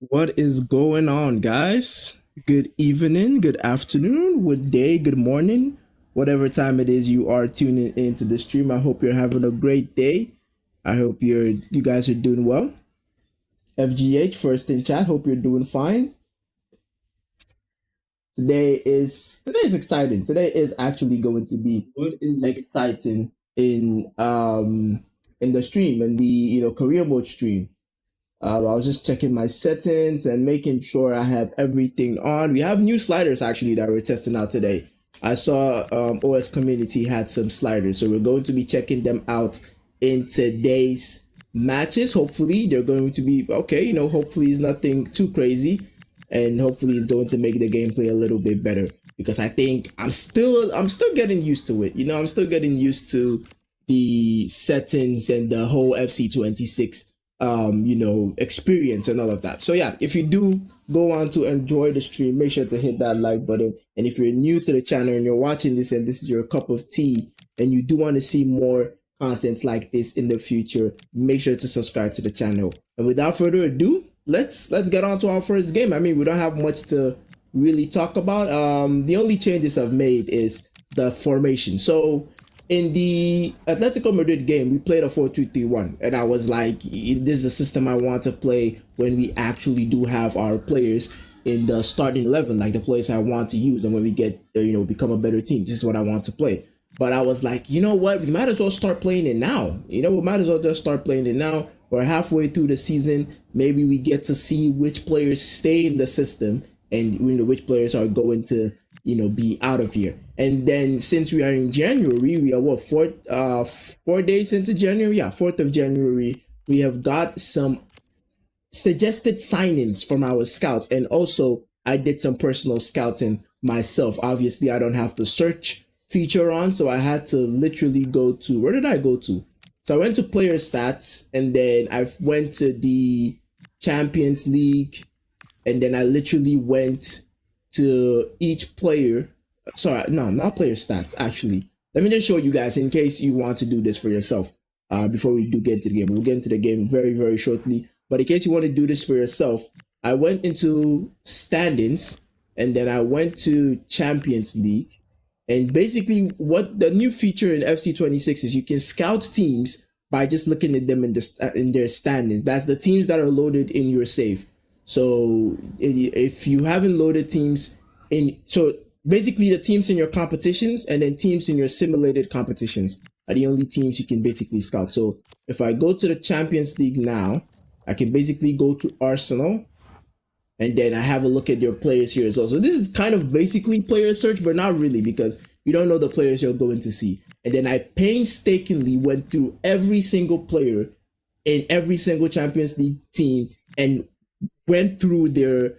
What is going on, guys? Good evening, good afternoon, good day, good morning, whatever time it is you are tuning into the stream. I hope you're having a great day. I hope you guys are doing well. FGH first in chat. Hope you're doing fine. Today is exciting. Today is actually going to be exciting in the stream in the career mode stream. I was just checking my settings and making sure I have everything on. We have new sliders actually that we're testing out today. I saw OS Community had some sliders, so we're going to be checking them out in today's matches. Hopefully, they're going to be okay. Hopefully, it's nothing too crazy, and hopefully, it's going to make the gameplay a little bit better. Because I think I'm still getting used to it. I'm still getting used to the settings and the whole FC26 experience and all of that. So yeah, if you do go on to enjoy the stream, make sure to hit that like button. And if you're new to the channel and you're watching this and this is your cup of tea and you do want to see more content like this in the future, make sure to subscribe to the channel. And without further ado, let's get on to our first game. I mean, we don't have much to really talk about. The only changes I've made is the formation. So in the Atletico Madrid game, we played a 4-2-3-1, and I was like, this is the system I want to play when we actually do have our players in the starting 11, like the players I want to use, and when we get, become a better team, this is what I want to play. But I was like, you know what, we might as well start playing it now. We might as well just start playing it now. We're halfway through the season. Maybe we get to see which players stay in the system and which players are going to be out of here. And then since we are in January, we are what 4 days into January. Yeah, 4th of January. We have got some suggested signings from our scouts, and also I did some personal scouting myself. Obviously, I don't have the search feature on, so I had to literally go to where did I go to? So I went to player stats, and then I went to the Champions League, and then I literally went to each player. Sorry, no, not player stats. Actually, let me just show you guys in case you want to do this for yourself. Before we do get into the game, we'll get into the game very, very shortly. But in case you want to do this for yourself, I went into standings, and then I went to Champions League. And basically, what the new feature in FC26 is, you can scout teams by just looking at them in their standings. That's the teams that are loaded in your save. So if you haven't loaded teams so basically the teams in your competitions and then teams in your simulated competitions are the only teams you can basically scout. So if I go to the Champions League now, I can basically go to Arsenal, and then I have a look at your players here as well. So this is kind of basically player search, but not really, because you don't know the players you're going to see. And then I painstakingly went through every single player in every single Champions League team and went through their,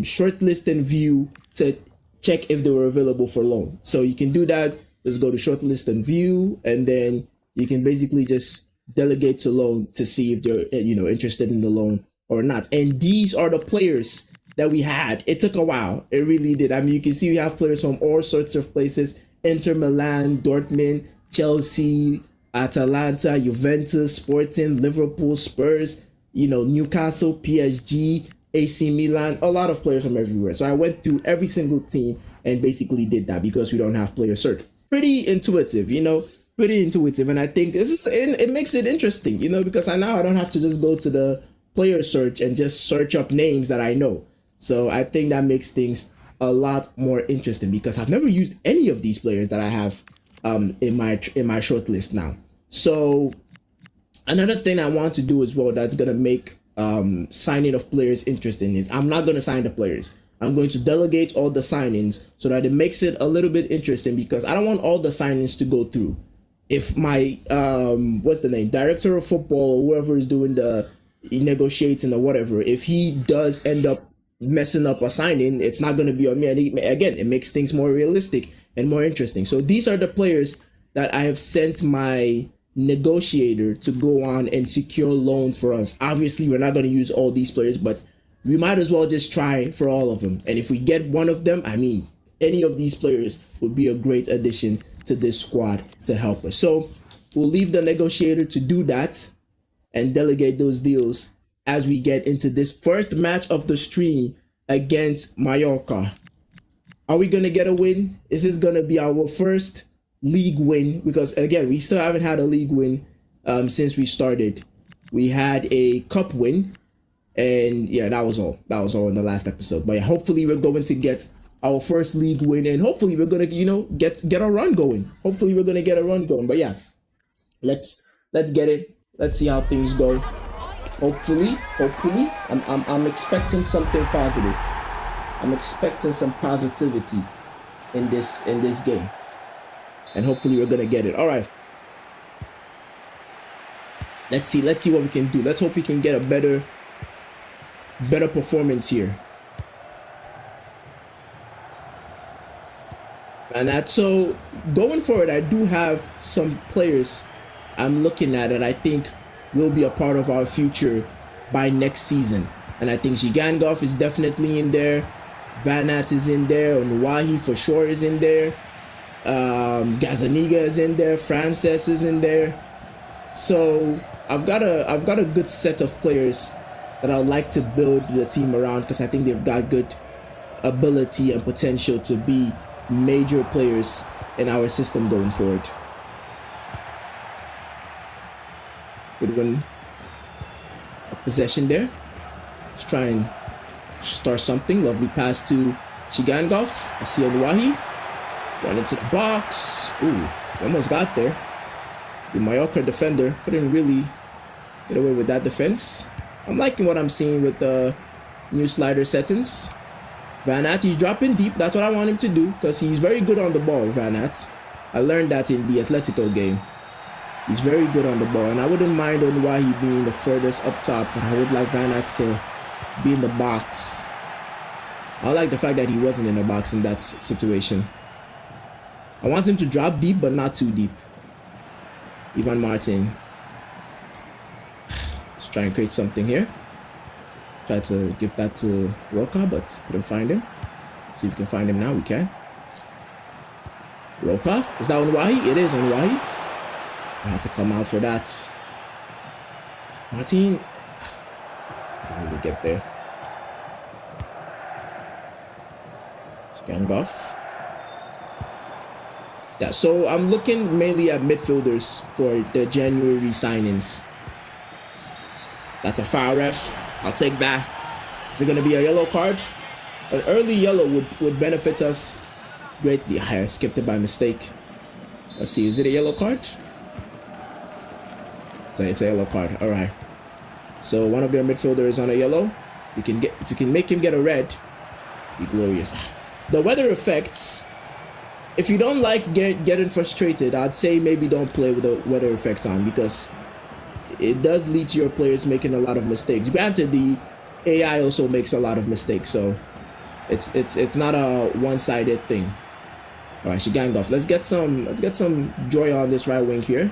short list and view to check if they were available for loan. So you can do that. Just go to short list and view, and then you can basically just delegate to loan to see if they're, interested in the loan or not. And these are the players that we had. It took a while. It really did. I mean, you can see we have players from all sorts of places: Inter Milan, Dortmund, Chelsea, Atalanta, Juventus, Sporting, Liverpool, Spurs, Newcastle, PSG, AC Milan, a lot of players from everywhere. So I went through every single team and basically did that because we don't have player search. Pretty intuitive, pretty intuitive. And I think it makes it interesting, because now I don't have to just go to the player search and just search up names that I know. So I think that makes things a lot more interesting because I've never used any of these players that I have in my short list now. So another thing I want to do as well that's gonna make signing of players interesting is I'm not gonna sign the players. I'm going to delegate all the signings so that it makes it a little bit interesting, because I don't want all the signings to go through. If my what's the name, director of football or whoever is doing the negotiating or whatever, if he does end up messing up a signing, it's not going to be on me. And again, it makes things more realistic and more interesting. So these are the players that I have sent my negotiator to go on and secure loans for us. Obviously, we're not going to use all these players, but we might as well just try for all of them. And if we get one of them, I mean, any of these players would be a great addition to this squad to help us. So we'll leave the negotiator to do that and delegate those deals as we get into this first match of the stream against Mallorca. Are we going to get a win? Is this going to be our first league win? Because again, we still haven't had a league win since we started. We had a cup win, and yeah, that was all. That was all in the last episode. But yeah, hopefully we're going to get our first league win, and hopefully we're going to, get a run going. Hopefully we're going to get a run going. But yeah, let's get it. Let's see how things go. Hopefully, I'm expecting something positive. I'm expecting some positivity in this game, and hopefully we're gonna get it. All right. Let's see what we can do. Let's hope we can get a better performance here. And that's so going forward. I do have some players I'm looking at that I think will be a part of our future by next season. And I think Gigangov is definitely in there. Van Aert is in there. Onuahi for sure is in there. Gazaniga is in there. Frances is in there. So I've got a good set of players that I'd like to build the team around, because I think they've got good ability and potential to be major players in our system going forward. Good win of possession there. Let's try and start something. Lovely pass to Shigangov. I see Onuahi. Run into the box. Ooh, almost got there. The Mallorca defender couldn't really get away with that defense. I'm liking what I'm seeing with the new slider settings. Van Aert, he's dropping deep. That's what I want him to do, because he's very good on the ball, Van Aert. I learned that in the Atletico game. He's very good on the ball, and I wouldn't mind Onuahi being the furthest up top, but I would like Van Aert to be in the box. I like the fact that he wasn't in the box in that situation. I want him to drop deep, but not too deep. Ivan Martin. Let's try and create something here. Try to give that to Roca, but couldn't find him. Let's see if we can find him now. We can. Roca? Is that Onuahi? It is Onuahi. I had to come out for that. Martin. Can't really get there. Gangbuff. Yeah, so I'm looking mainly at midfielders for the January signings. That's a foul, ref. I'll take that. Is it going to be a yellow card? An early yellow would benefit us greatly. I skipped it by mistake. Let's see, is it a yellow card? It's a yellow card. All right. So one of your midfielders is on a yellow. If you can make him get a red, be glorious. The weather effects. If you don't like getting frustrated, I'd say maybe don't play with the weather effect on, because it does lead to your players making a lot of mistakes. Granted, the AI also makes a lot of mistakes, so it's not a one-sided thing. All right, Shigangov. Let's get some joy on this right wing here.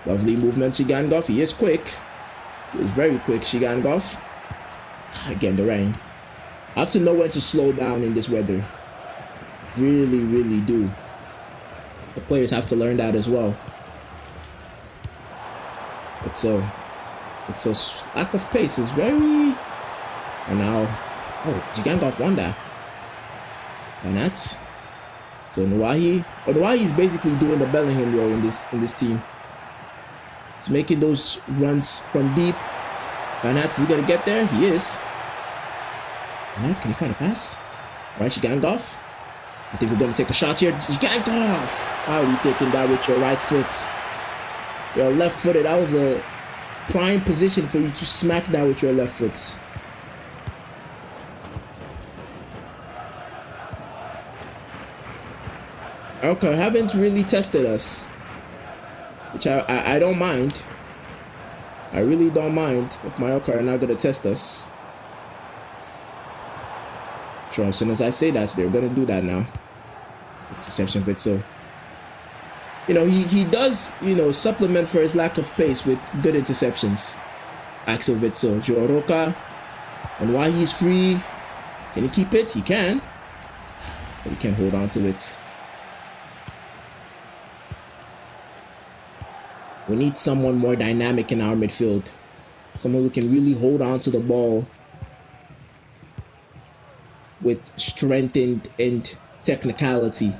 Lovely movement, Shigangov. He is quick. He is very quick, Shigangov. Again, the rain. I have to know when to slow down in this weather. Really, really do. The players have to learn that as well. It's so lack of pace is very. And now, Gigangov won that. And that's so Onuahi. Onuahi is basically doing the Bellingham role in this team. He's making those runs from deep. Van Aert, is he gonna get there? He is. Van Aert, can he find a pass? Right, Shigangov. I think we're gonna take a shot here. Shigangov! How are you taking that with your right foot? Your left footed. That was a prime position for you to smack that with your left foot. Okay, haven't really tested us, which I don't mind. I really don't mind if Mallorca are not gonna test us. Sure, as soon as I say that, they're gonna do that now. Interception Witzel. He does, supplement for his lack of pace with good interceptions. Axel Witzel, Joe Roca, and why he's free. Can he keep it? He can. But he can't hold on to it. We need someone more dynamic in our midfield. Someone who can really hold on to the ball with strength and technicality.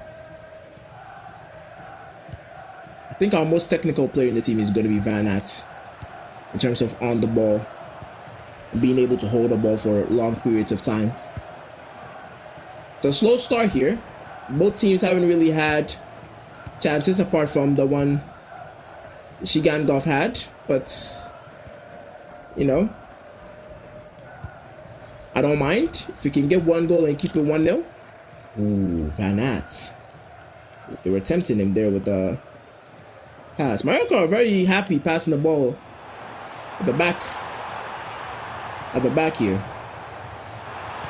I think our most technical player in the team is going to be Van Aert in terms of on the ball and being able to hold the ball for long periods of time. It's a slow start here. Both teams haven't really had chances apart from the one Shigangov had, but you know, I don't mind if we can get one goal and keep it 1-0. Ooh, Van Aert. They were tempting him there with the pass. Mallorca are very happy passing the ball at the back here.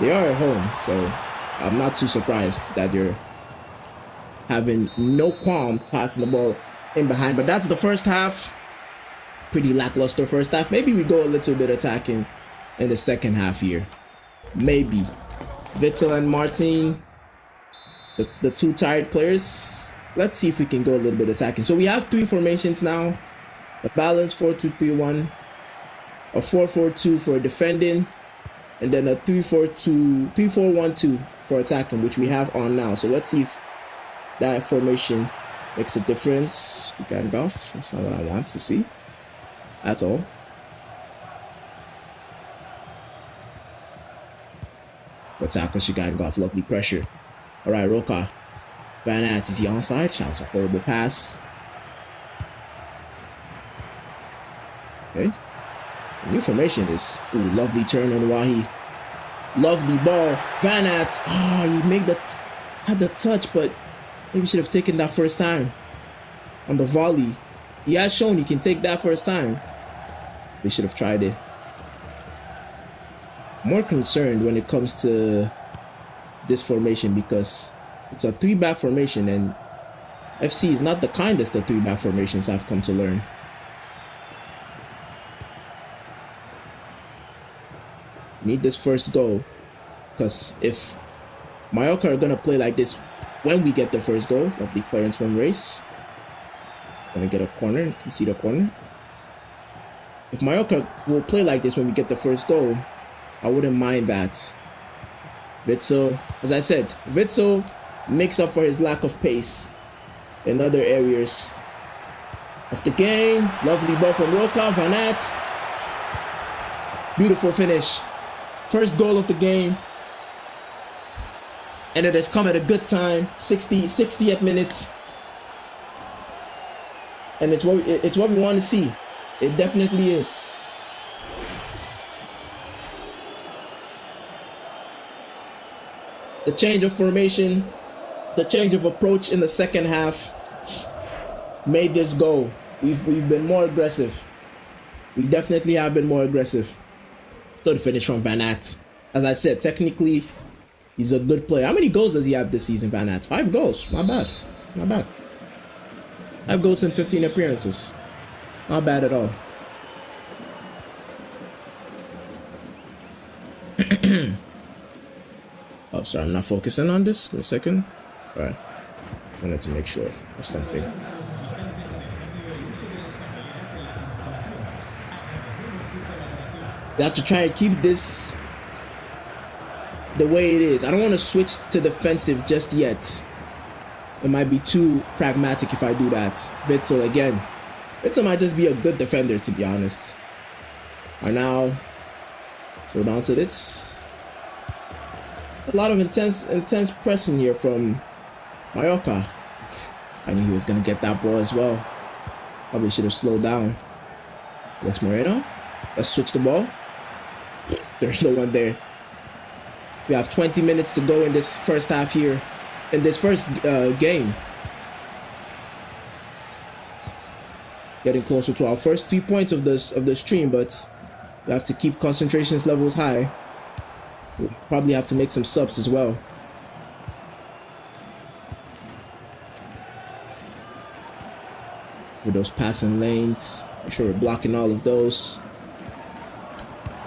They are at home, so I'm not too surprised that they're having no qualm passing the ball in behind. But that's the first half. Pretty lackluster first half. Maybe we go a little bit attacking in the second half here. Maybe. Witsel and Martin, the two tired players. Let's see if we can go a little bit attacking. So we have three formations now. A balanced 4-2-3-1, a 4-4-2 for defending, and then a 3-4-1-2 for attacking, which we have on now. So let's see if that formation makes a difference. Golf. That's not what I want to see at all. Attack with Golf. Lovely pressure. All right, Roca. Van Aert, is he onside? Shouts a horrible pass. Okay. New formation is lovely turn on Wahi. Lovely ball. Van Aert. Oh, he had the touch, but maybe should have taken that first time on the volley. He has shown he can take that first time. They should have tried it. More concerned when it comes to this formation because it's a 3-back formation and FC is not the kindest of 3-back formations I've come to learn. Need this first goal because if Mallorca are gonna play like this when we get the first goal of the clearance from Race, gonna get a corner. You can see the corner. If Mallorca will play like this when we get the first goal, I wouldn't mind that. Witsel, as I said, Witsel makes up for his lack of pace in other areas of the game. Lovely ball from Roca. Van Aert. Beautiful finish. First goal of the game. And it has come at a good time. 60th minute. And it's what we want to see. It definitely is. The change of formation, the change of approach in the second half made this goal. We've been more aggressive. We definitely have been more aggressive. Good finish from Van Aert. As I said, technically, he's a good player. How many goals does he have this season, Van Aert? 5 goals. Not bad. Not bad. 5 goals in 15 appearances. Not bad at all. Oh, sorry, I'm not focusing on this. Give me a second. All right. I wanted to make sure of something. We have to try and keep this the way it is. I don't want to switch to defensive just yet. It might be too pragmatic if I do that. Witsel again. Witsel might just be a good defender, to be honest. Right now, so down to this. A lot of intense pressing here from Mallorca. I knew he was going to get that ball as well. Probably should have slowed down. Les Moreno. Let's switch the ball. There's no one there. We have 20 minutes to go in this first half here. In this first game. Getting closer to our first 3 points of the stream, but we have to keep concentrations levels high. We'll probably have to make some subs as well. With those passing lanes, make sure we're blocking all of those.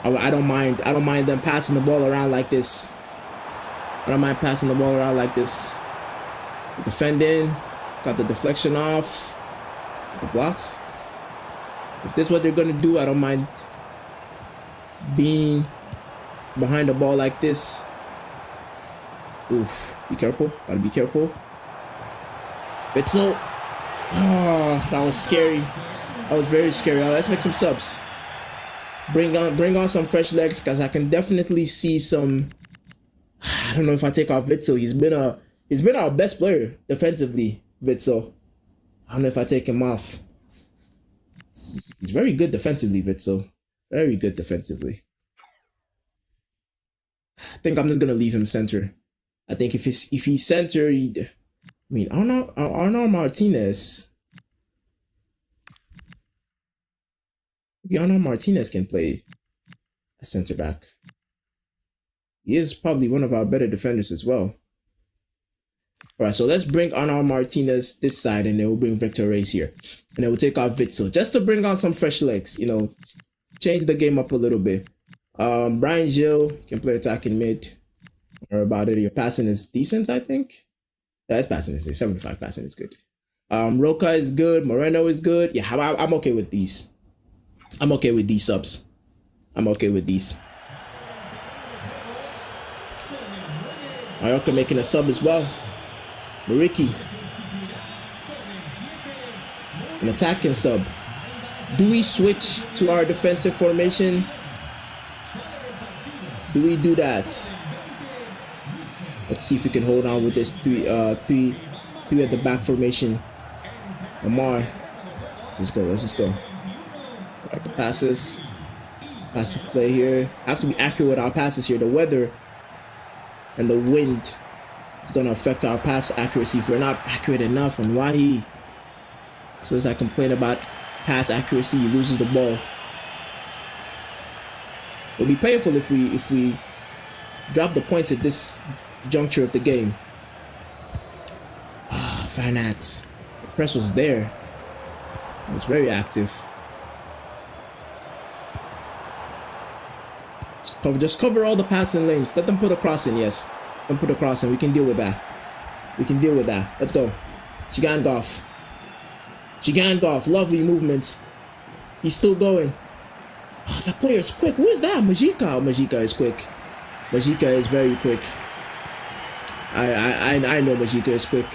I don't mind them passing the ball around like this. I don't mind passing the ball around like this. Defending, got the deflection off, the block. If this is what they're gonna do, I don't mind being behind the ball like this. Oof, be careful. Gotta be careful. Witzel. Oh, that was scary. That was very scary. Let's make some subs. Bring on some fresh legs, because I can definitely see some. I don't know if I take off Witzel. He's been our best player defensively, Witzel. I don't know if I take him off. He's very good defensively, Witzel. Very good defensively. I think I'm just gonna leave him center. I think if he's center, Arnaud Martinez. Maybe Arnaud Martinez can play a center back. He is probably one of our better defenders as well. Alright, so let's bring Arnaud Martinez this side, and then we'll bring Victor Reyes here. And then we'll take off Witzel, just to bring on some fresh legs, change the game up a little bit. Brian Gil can play attacking mid. Or about it. Your passing is decent, I think. Yeah, his passing is 75 passing is good. Roca is good. Moreno is good. Yeah, I'm okay with these. I'm okay with these subs. I'm okay with these. Mallorca making a sub as well. Mariki. An attacking sub. Do we switch to our defensive formation? Do we do that? Let's see if we can hold on with this three at the back formation. Amar. Let's just go. Like the passes. Passive play here. Have to be accurate with our passes here. The weather and the wind is going to affect our pass accuracy if we're not accurate enough. And Wahi, so as I complain about pass accuracy, he loses the ball. It'll be painful if we drop the points at this juncture of the game. Van Aert. The press was there. It was very active. Just cover all the passing lanes. Let them put a cross in, yes. Let them put a cross in. We can deal with that. Let's go. Shigangov. Lovely movement. He's still going. Oh, that player is quick. Who is that? Majika. Majika is quick. Majika is very quick. I know Majika is quick.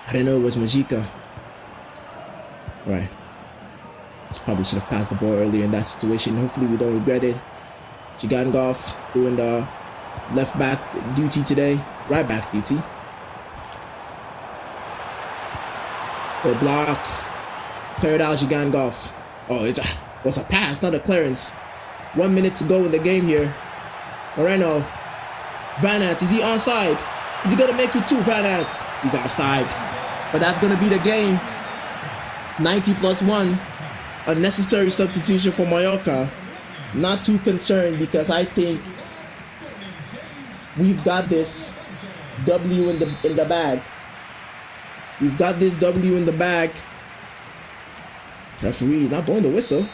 I didn't know it was Majika. Alright. Probably should have passed the ball earlier in that situation. Hopefully we don't regret it. Chigangov doing the left back duty today. Right back duty. Good block. Cleared out Chigangov. Oh, it was a pass, not a clearance. 1 minute to go in the game here. Moreno. Van Aert, is he onside? Is he going to make it too, Van Aert? He's offside. But that's going to be the game. 90+1. Unnecessary substitution for Mallorca. Not too concerned, because I think we've got this W in the bag. We've got this W in the bag. Referee not blowing the whistle.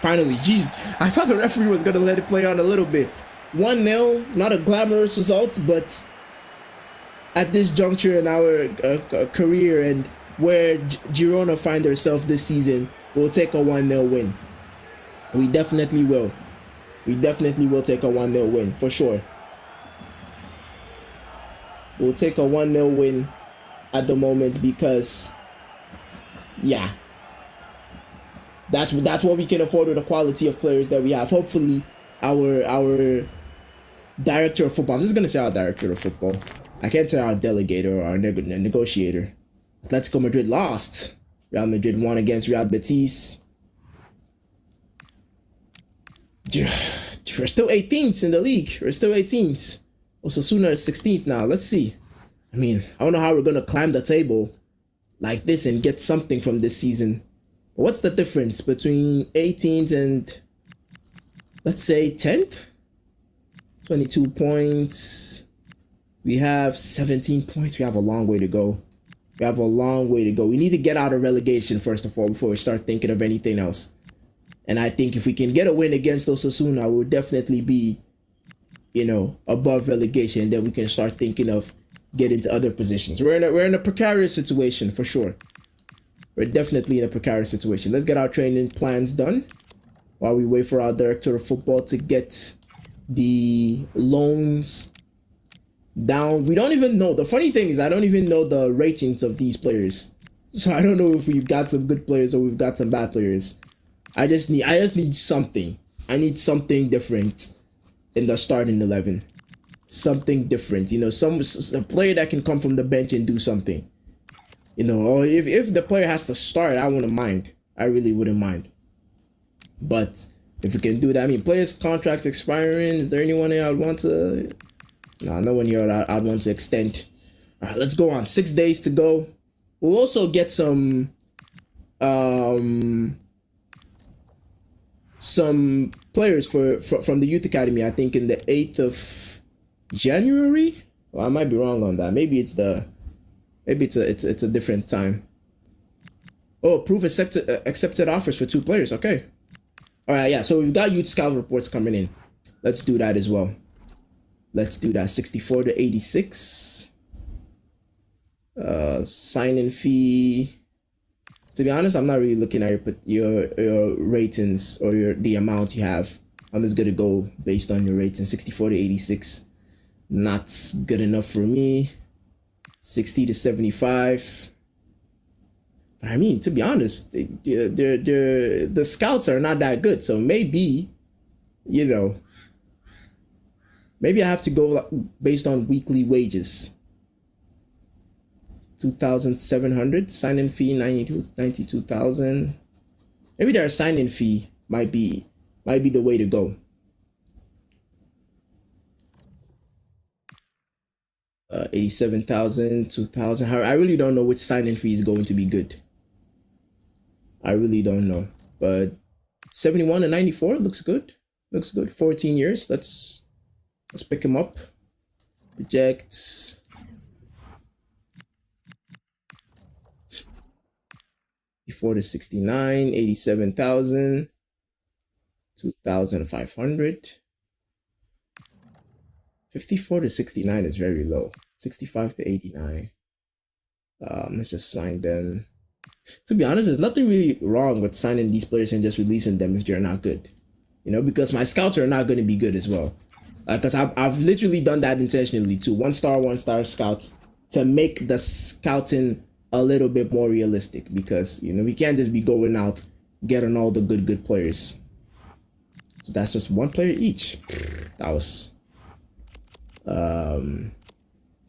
Finally, jeez. I thought the referee was going to let it play on a little bit. 1-0, not a glamorous result, but at this juncture in our career and where Girona find themselves this season, we'll take a 1-0 win. We definitely will. We definitely will take a 1-0 win, for sure. We'll take a 1-0 win at the moment because, yeah, that's what we can afford with the quality of players that we have. Hopefully, our director of football, I'm just going to say our director of football. I can't say our delegator or our negotiator. Atletico Madrid lost. Real Madrid won against Real Betis. We're still 18th in the league. We're still 18th. Osasuna is 16th now. Let's see. I mean, I don't know how we're going to climb the table like this and get something from this season. But what's the difference between 18th and, let's say, 10th? 22 points. We have 17 points. We have a long way to go. We need to get out of relegation, first of all, before we start thinking of anything else. And I think if we can get a win against Osasuna, we'll definitely be, above relegation. Then we can start thinking of getting to other positions. We're in a precarious situation, for sure. We're definitely in a precarious situation. Let's get our training plans done. while we wait for our director of football to get the loans down. We don't even know. The funny thing is I don't even know the ratings of these players. So I don't know if we've got some good players or we've got some bad players. I just need something. I need something different in the starting 11. Something different, you know, a player that can come from the bench and do something. You know, or if the player has to start, I wouldn't mind. I really wouldn't mind. But if we can do that, I mean, players' contracts expiring. Is there anyone here I'd want to? No one here I'd want to extend. All right, let's go on. 6 days to go. We'll also get some players from the youth academy. I think in the 8th of January. Well, I might be wrong on that. Maybe it's a different time. Oh, approve accepted offers for 2 players. Okay. All right, yeah. So we've got youth scout reports coming in. Let's do that as well. Let's do that. 64 to 86. Sign-in fee. To be honest, I'm not really looking at your ratings or the amount you have. I'm just gonna go based on your rating. 64 to 86. Not good enough for me. 60 to 75. But I mean, to be honest, the scouts are not that good. So maybe, you know, maybe I have to go based on weekly wages. 2,700 sign-in fee, 92,000. Maybe their sign-in fee might be the way to go. 87,000, 2,000. I really don't know which sign-in fee is going to be good. I really don't know, but 71 and 94 looks good. Looks good. 14 years. Let's pick him up. Reject. Before to 69, 87,000, 2,500. 54 to 69 is very low. 65 to 89. Let's just sign them. To be honest, there's nothing really wrong with signing these players and just releasing them if they're not good. You know, because my scouts are not going to be good as well. Because I've literally done that intentionally too. 1-star scouts to make the scouting a little bit more realistic. Because, you know, we can't just be going out getting all the good players. So that's just 1 player each. That was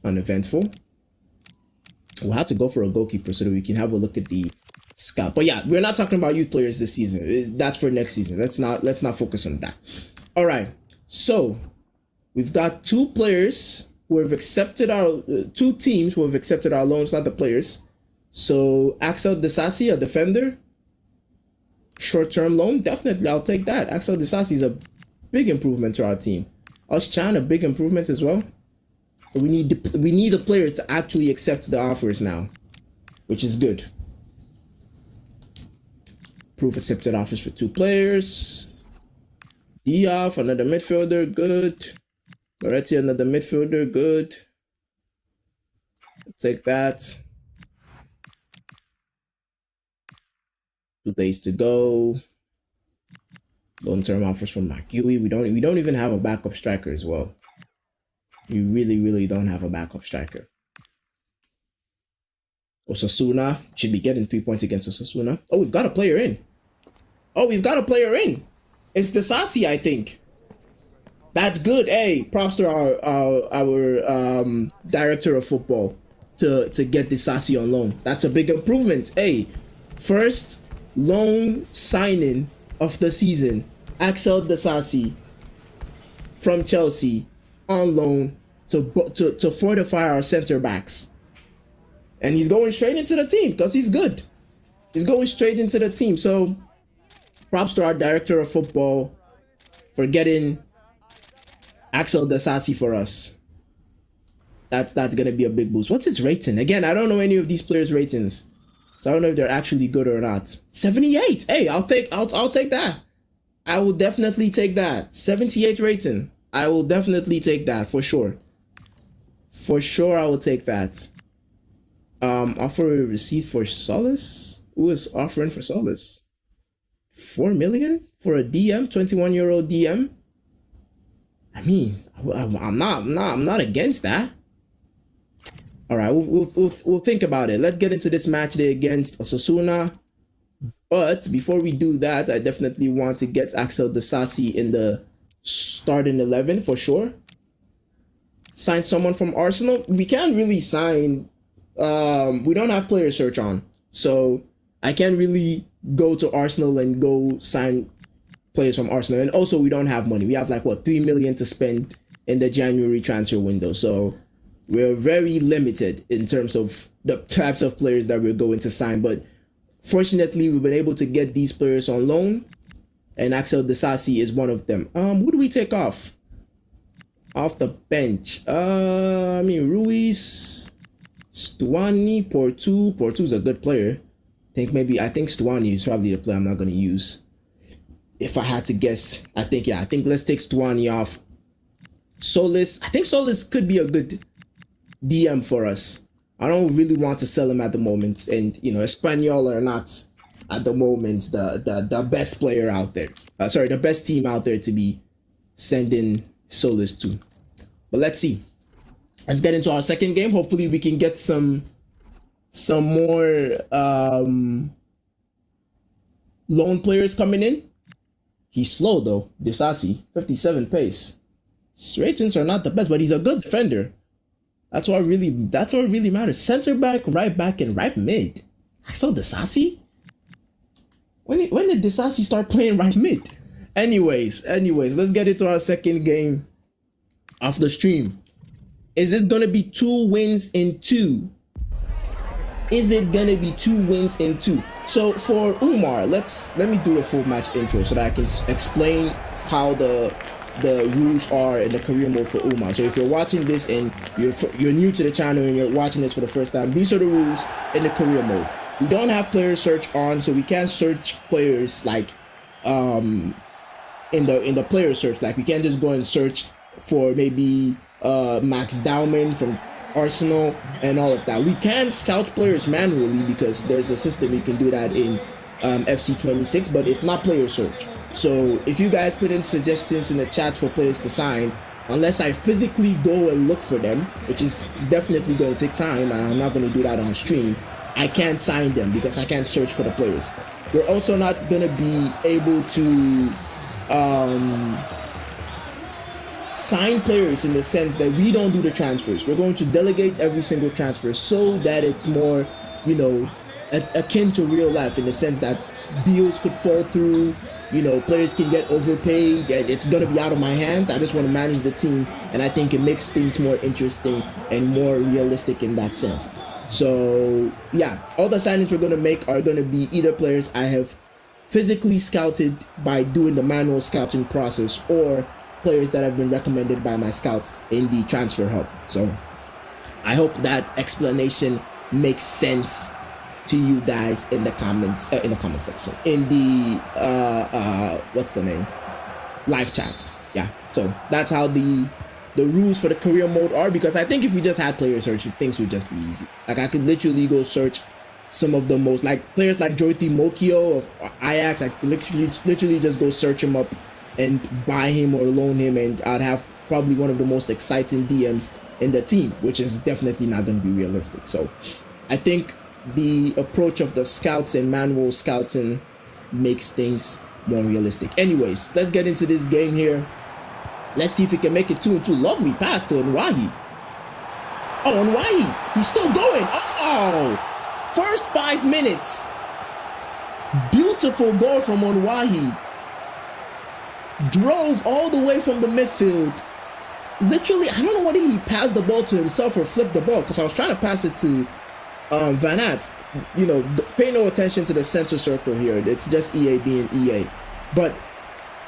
uneventful. We'll have to go for a goalkeeper so that we can have a look at the scout. But yeah, we're not talking about youth players this season. That's for next season. Let's not focus on that. All right. So we've got 2 players who have accepted our 2 teams who have accepted our loans, not the players. So Axel Disasi, a defender, short-term loan, definitely I'll take that. Axel Disasi is a big improvement to our team. Chan, a big improvement as well. So we need the players to actually accept the offers now, which is good. Proof accepted offers for 2 players. Diaf, another midfielder, good. Moretti, another midfielder, good. Take that. 2 days to go. Long-term offers from Makui. We don't even have a backup striker as well. We really don't have a backup striker. Osasuna should be getting 3 points against Osasuna. Oh, we've got a player in. It's Disasi, I think. That's good. Hey, props to our director of football to get Disasi on loan. That's a big improvement. Hey, first loan signing of the season. Axel Disasi from Chelsea on loan to fortify our center backs. And he's going straight into the team because he's good. He's going straight into the team. So props to our director of football for getting Axel Disasi for us. That's gonna be a big boost. What's his rating? Again, I don't know any of these players' ratings, so I don't know if they're actually good or not. 78. Hey, I'll take that. I will definitely take that. 78 rating. I will definitely take that for sure. For sure, I will take that. Offer received for Solace. Who is offering for Solace? 4 million for a DM, 21-year-old DM. I mean, I'm not against that. All right, we'll think about it. Let's get into this match day against Osasuna. But before we do that, I definitely want to get Axel Disasi in the starting 11 for sure. Sign someone from Arsenal. We can't really sign. We don't have player search on, so I can't really go to Arsenal and go sign players from Arsenal. And also, we don't have money. We have like what, 3 million to spend in the January transfer window. So we're very limited in terms of the types of players that we're going to sign. But fortunately, we've been able to get these players on loan, and Axel Disasi is one of them. Who do we take off the bench? I mean, Ruiz, Stuani, Portu's a good player. I think Stuani is probably the player I'm not going to use. If I had to guess, I think let's take Stuani off. Solis, I think Solis could be a good DM for us. I don't really want to sell him at the moment, and Espanyol are not at the moment the best player out there. The best team out there to be sending Solis to. But let's see. Let's get into our second game. Hopefully, we can get some more loan players coming in. He's slow though, Disasi, 57 pace. His ratings are not the best, but he's a good defender. That's what really matters. Center back, right back, and right mid. Axel Disasi? When did Disasi start playing right mid? Anyways, let's get into our second game of the stream. Is it gonna be 2 wins in 2? Is it gonna be 2 wins in 2? So for Umar, let me do a full match intro so that I can explain how the rules are in the career mode for Umar. So if you're watching this and you're new to the channel and you're watching this for the first time, these are the rules in the career mode. We don't have player search on, so we can't search players like in the player search. Like we can't just go and search for maybe Max Dowman from Arsenal and all of that. We can scout players manually because there's a system you can do that in FC26, but it's not player search. So if you guys put in suggestions in the chats for players to sign, unless I physically go and look for them, which is definitely going to take time, and I'm not going to do that on stream, I can't sign them because I can't search for the players. We're also not going to be able to sign players in the sense that we don't do the transfers. We're going to delegate every single transfer so that it's more, akin to real life in the sense that deals could fall through, players can get overpaid, and it's going to be out of my hands. I just want to manage the team, and I think it makes things more interesting and more realistic in that sense. So, yeah, all the signings we're going to make are going to be either players I have physically scouted by doing the manual scouting process or players that have been recommended by my scouts in the transfer hub. So I hope that explanation makes sense to you guys in the comments, in the comment section, in the what's the name, live chat. Yeah, so that's how the rules for the career mode are, because I think if we just had player search, things would just be easy. Like I could literally go search some of the most, like players like Jordi Mokio of Ajax. I could literally just go search him up and buy him or loan him, and I'd have probably one of the most exciting DMs in the team, which is definitely not going to be realistic. So I think the approach of the scouts and manual scouting makes things more realistic. Anyways, let's get into this game here. Let's see if we can make it 2-2. Lovely pass to Onwahi. Oh, Onwahi, he's still going. Oh, first 5 minutes. Beautiful goal from Onwahi. Drove all the way from the midfield. Literally, I don't know whether he passed the ball to himself or flipped the ball, because I was trying to pass it to Van Aert. Pay no attention to the center circle here. It's just EA being EA. But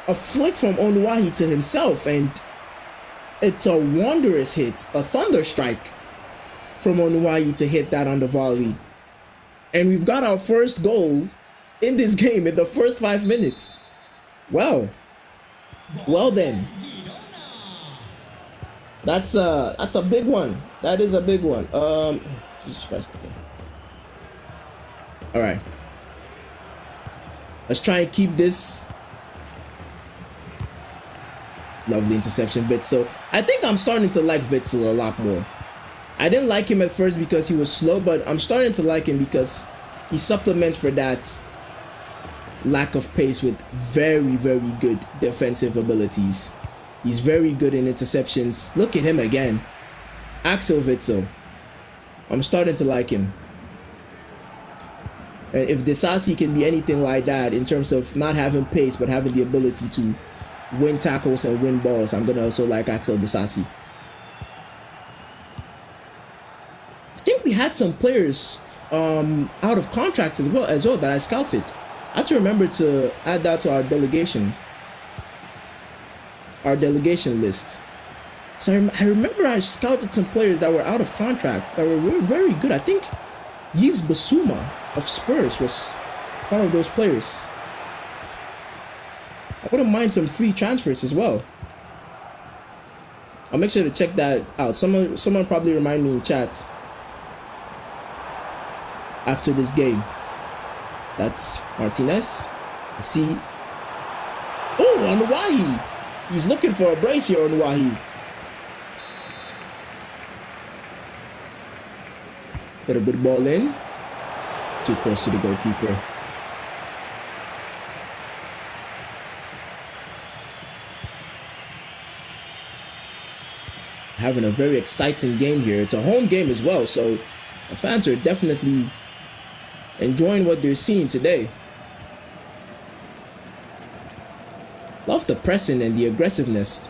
a flick from Onwahi to himself, and it's a wondrous hit, a thunder strike from Onwahi to hit that on the volley. And we've got our first goal in this game in the first 5 minutes. Well then, that's a big one. That is a big one. Jesus Christ. All right. Let's try and keep this. Lovely interception, Witsel. I think I'm starting to like Witsel a lot more. I didn't like him at first because he was slow, but I'm starting to like him because he supplements for that lack of pace with very, very good defensive abilities. He's very good in interceptions. Look at him again. Axel Witsel. I'm starting to like him. And if Disasi can be anything like that in terms of not having pace but having the ability to win tackles and win balls, I'm gonna also like Axel Disasi. I think we had some players out of contracts as well that I scouted. I have to remember to add that to our delegation list. So I remember I scouted some players that were out of contracts that were very good. I think Yves Bissouma of Spurs was one of those players. I wouldn't mind some free transfers as well. I'll make sure to check that out. Someone probably remind me in chat after this game. That's Martinez. I see. Oh, Onuahi. He's looking for a brace here, Onuahi. Got a good ball in. Too close to the goalkeeper. Having a very exciting game here. It's a home game as well, so the fans are definitely enjoying what they're seeing today. Love the pressing and the aggressiveness.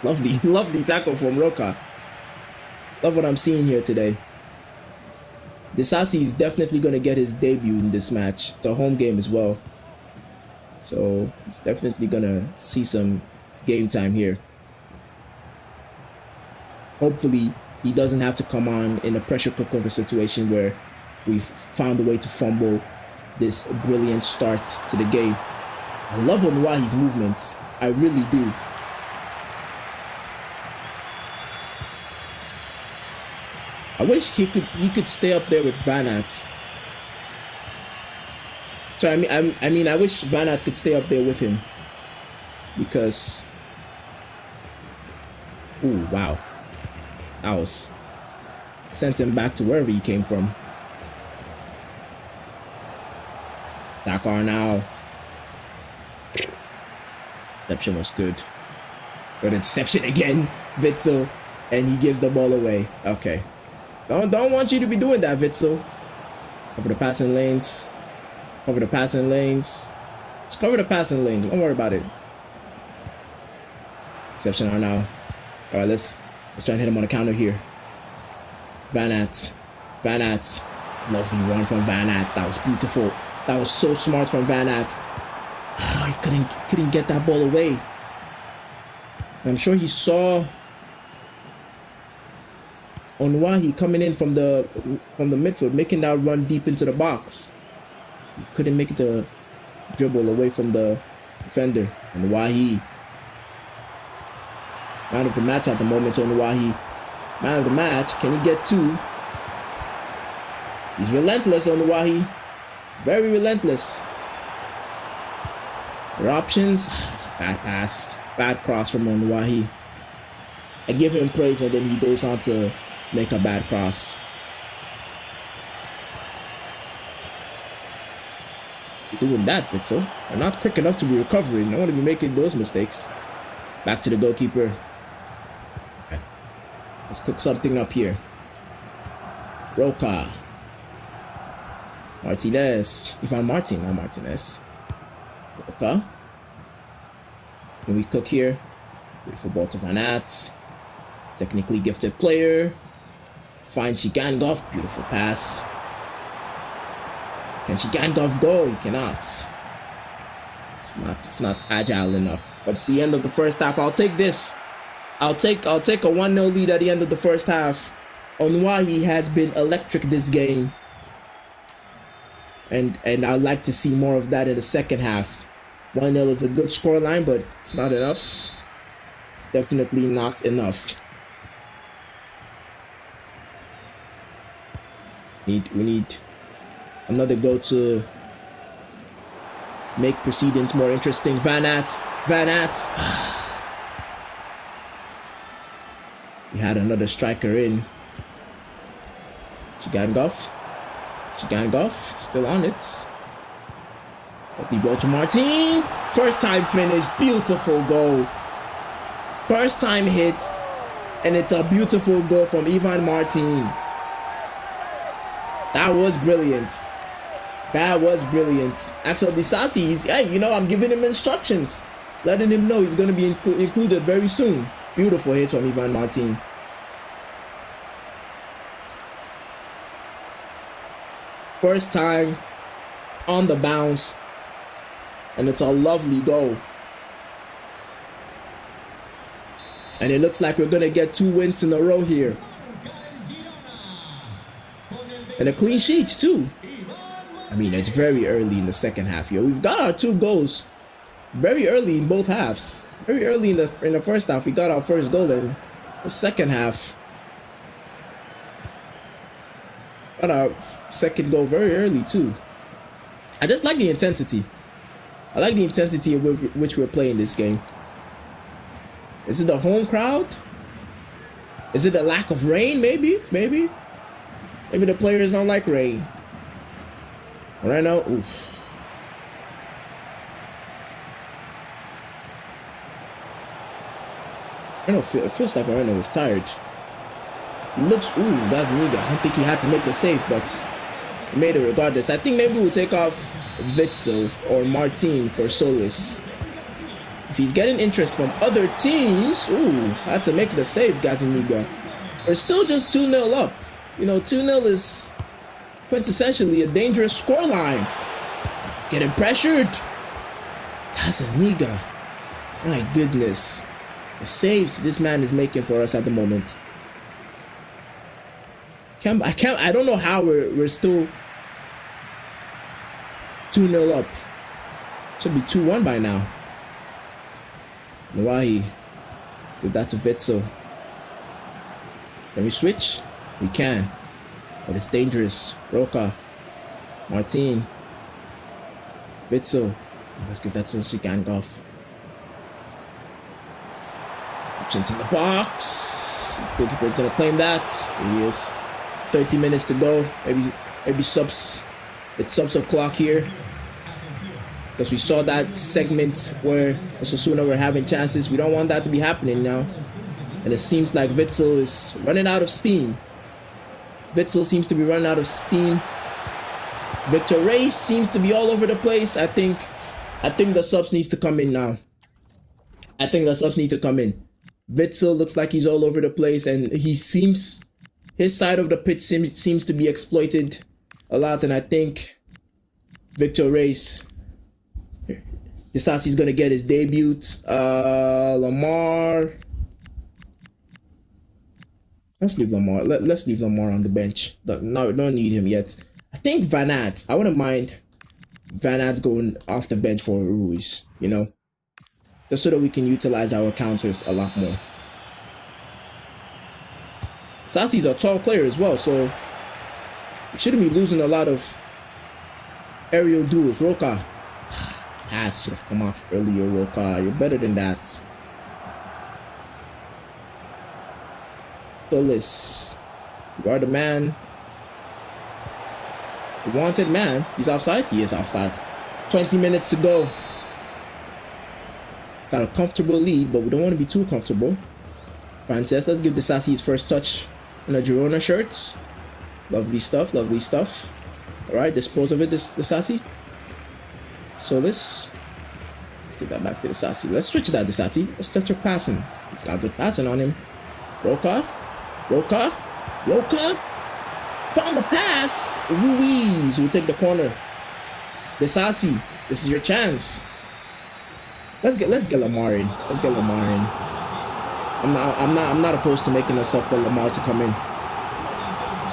Lovely tackle from Roca. Love what I'm seeing here today. Disasi is definitely going to get his debut in this match. It's a home game as well, so he's definitely going to see some game time here. Hopefully, he doesn't have to come on in a pressure cooker of a situation where we've found a way to fumble this brilliant start to the game. I love Onuahi's movements. I really do. I wish he could stay up there with Van Aert. So I mean I wish Van Aert could stay up there with him, because ooh, wow. That was sent him back to wherever he came from. Dakar now. Interception was good. Good interception again, Witsel, and he gives the ball away. Okay. Don't want you to be doing that, Witsel. Cover the passing lanes. Cover the passing lanes. Just cover the passing lanes. Don't worry about it. Interception on now. All right, let's try and hit him on the counter here. Van Aert. Van Aert. Lovely run from Van Aert. That was beautiful. That was so smart from Van Aert. Oh, he couldn't get that ball away. I'm sure he saw Onuahi coming in from the midfield, making that run deep into the box. He couldn't make the dribble away from the defender. Onuahi. Man of the match at the moment, Onuahi. Man of the match. Can he get two? He's relentless, Onuahi. Very relentless. There are options. It's a bad pass. Bad cross from Onuahi. I give him praise and then he goes on to make a bad cross. You're doing that, Witsel. You're not quick enough to be recovering. I don't want to be making those mistakes. Back to the goalkeeper. Okay. Let's cook something up here. Roca. Martinez. Ivan Martin, not Martinez. Roca. Can we cook here? Beautiful ball to Van Aert. Technically gifted player. Finds Shigangov. Beautiful pass. Can Shigangov go? He cannot. It's not agile enough. But it's the end of the first half. I'll take this. I'll take a 1-0 lead at the end of the first half. Onuahi has been electric this game. And I'd like to see more of that in the second half. 1-0 is a good scoreline, but it's not enough. It's definitely not enough. We need another goal to make proceedings more interesting. Van Aert. We had another striker in. Shigangov, still on it. Off the ball to Martin. First time finish, beautiful goal. First time hit, and it's a beautiful goal from Ivan Martin. That was brilliant. Axel Disasi, hey, you know, I'm giving him instructions, letting him know he's going to be included very soon. Beautiful hit from Ivan Martin. First time on the bounce, and it's a lovely goal. And it looks like we're going to get 2 wins in a row here. And a clean sheet too. I mean, it's very early in the second half here. We've got our 2 goals very early in both halves. Very early in the first half, we got our first goal. In the second half, got our second goal very early too. I just like the intensity. I like the intensity with which we're playing this game. Is it the home crowd? Is it the lack of rain? Maybe the players don't like rain. Right now, oof. I don't know, it feels like Moreno is tired. Looks, that's Niga. I don't think he had to make the save, but he made it regardless. I think maybe we'll take off Witsel or Martin for Solis. If he's getting interest from other teams, had to make the save, Gazaniga. We're still just 2-0 up. You know, 2-0 is quintessentially a dangerous scoreline. Getting pressured. Gazaniga. My goodness. The saves this man is making for us at the moment. I don't know how we're still 2-0 up. Should be 2-1 by now. Nawahi. Let's give that to Witsel. Can we switch? We can. But it's dangerous. Roca. Martin. Witsel. Let's give that to Shigangov. Options in the box. Goalkeeper's gonna claim that. Here he is. 30 minutes to go. Maybe subs. It's subs o'clock here. Because we saw that segment where Osasuna were having chances. We don't want that to be happening now. And it seems like Witsel is running out of steam. Witsel seems to be running out of steam. Victor Reis seems to be all over the place. I think the subs needs to come in now. I think the subs need to come in. Witsel looks like he's all over the place, and his side of the pitch seems to be exploited a lot, and I think Victor Reis, Disasi's gonna get his debut. Lamar. Let's leave Lamar. Let's leave Lamar on the bench. No, don't need him yet. I think Van Aert. I wouldn't mind Van Aert going off the bench for Ruiz. You know, just so that we can utilize our counters a lot more. Sasi's a tall player as well, so we shouldn't be losing a lot of aerial duels. Roca. Pass should have come off earlier, Roca. You're better than that. Solis. You are the man. The wanted man. He's offside? He is offside. 20 minutes to go. Got a comfortable lead, but we don't want to be too comfortable. Frances, let's give Disasi his first touch in a Girona shirt. Lovely stuff, lovely stuff. Alright, dispose of it, Disasi. Solis. Let's get that back to Disasi. Let's switch that, Disasi. Let's touch your passing. He's got good passing on him. Roca. Found the pass. Ruiz will take the corner. Disasi, this is your chance. Let's get Lamar in. I'm not opposed to making a sub for Lamar to come in.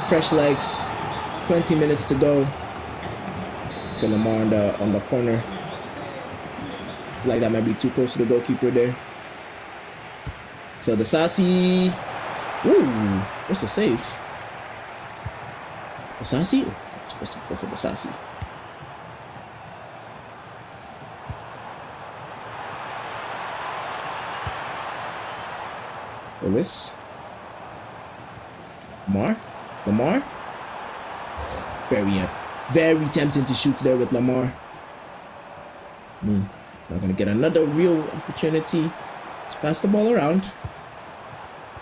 Fresh legs. 20 minutes to go. Let's get Lamar on the corner. I feel like that might be too close to the goalkeeper there. So Disasi. Ooh, what's the save? Disasi? I'm supposed to go for Disasi. Willis. Lamar. Very tempting to shoot there with Lamar. He's not gonna get another real opportunity. Let's pass the ball around.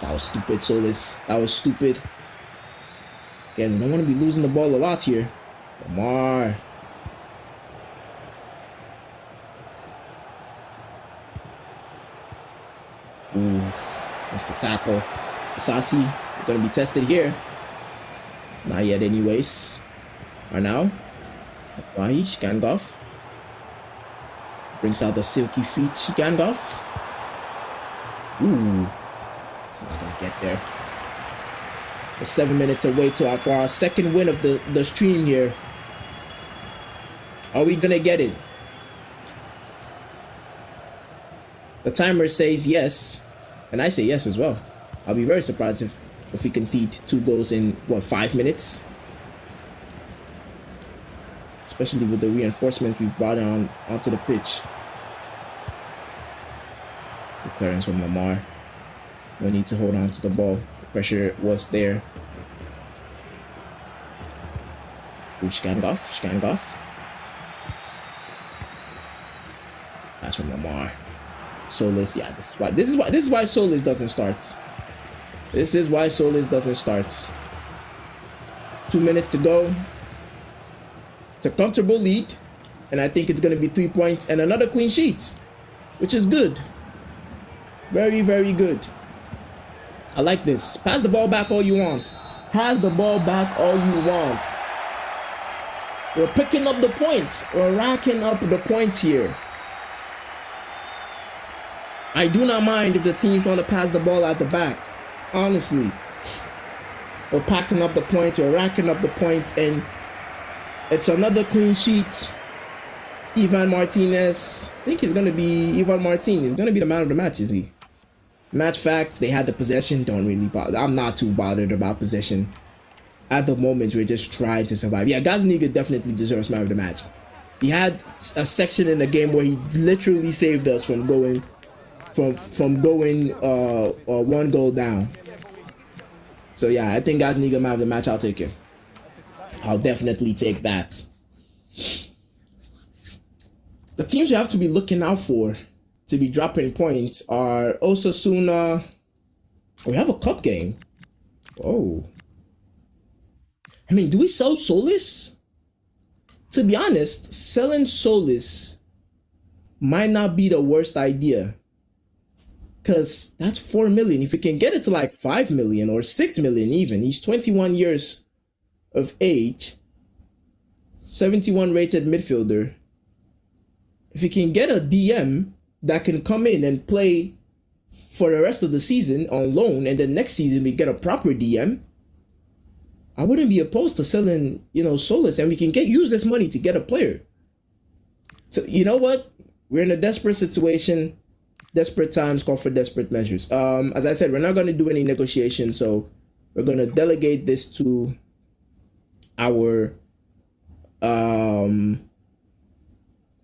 That was stupid, Solis. That was stupid. Again, we don't want to be losing the ball a lot here. Lamar. Oof. That's the tackle. Asasi, you're going to be tested here. Not yet anyways. Or now. Wahi, Shkangoff. Brings out the silky feet, Shkangoff. Ooh. It's not going to get there. We're 7 minutes away for our second win of the stream here. Are we going to get it? The timer says yes. And I say yes as well. I'll be very surprised if we concede 2 goals in, 5 minutes? Especially with the reinforcements we've brought onto the pitch. The clearance from Lamar. No need to hold on to the ball. The pressure was there. Shkangoff. That's from Lamar. Solis, yeah, this is why Solis doesn't start. This is why Solis doesn't start. 2 minutes to go. It's a comfortable lead, and I think it's going to be 3 points and another clean sheet, which is good. Very, very good. I like this. Pass the ball back all you want. Pass the ball back all you want. We're picking up the points. We're racking up the points here. I do not mind if the team's want to pass the ball at the back. Honestly. We're packing up the points. We're racking up the points. And it's another clean sheet. Ivan Martinez. I think it's going to be Ivan Martinez. He's going to be the man of the match, is he? Match facts. They had the possession. Don't really bother. I'm not too bothered about possession. At the moment, we're just trying to survive. Yeah, Gazaniga definitely deserves man of the match. He had a section in the game where he literally saved us from going from going 1 goal down. So yeah, I think Gazaniga man of the match. I'll take it. I'll definitely take that. The teams you have to be looking out for to be dropping points are Osasuna. We have a cup game. Oh. I mean, do we sell Solis? To be honest, selling Solis might not be the worst idea. Because that's 4 million. If we can get it to like 5 million or 6 million even. He's 21 years of age. 71 rated midfielder. If we can get a DM that can come in and play for the rest of the season on loan, and then next season we get a proper DM, I wouldn't be opposed to selling, Solis, and we can use this money to get a player. So you know what? We're in a desperate situation. Desperate times call for desperate measures. As I said, we're not going to do any negotiation, so we're going to delegate this to our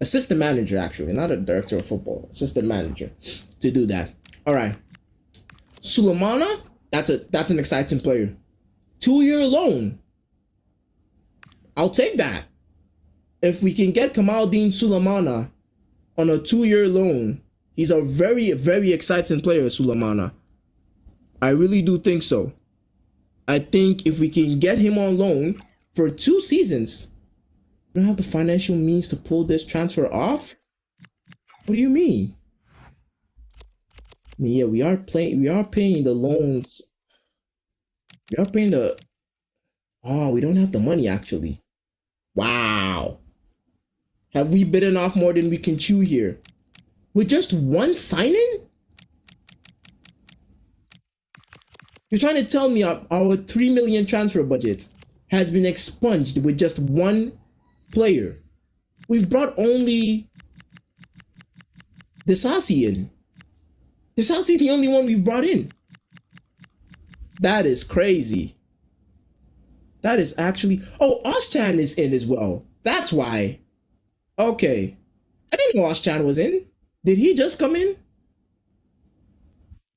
assistant manager, actually, not a director of football, assistant manager, to do that. All right, Sulemana, that's an exciting player. 2-year loan. I'll take that. If we can get Kamaldeen Sulemana on a 2-year loan, he's a very, very exciting player, Sulemana. I really do think so. I think if we can get him on loan for 2 seasons, we don't have the financial means to pull this transfer off? What do you mean? I mean, yeah, we are paying the loans. We are paying the... Oh, we don't have the money, actually. Wow. Have we bitten off more than we can chew here? With just 1 signing? You're trying to tell me our 3 million transfer budget has been expunged with just 1 player? We've brought only Disasi in. Disasi the only one we've brought in. That is crazy. That is actually... Oh, Oschan is in as well. That's why. Okay. I didn't know Oschan was in. Did he just come in?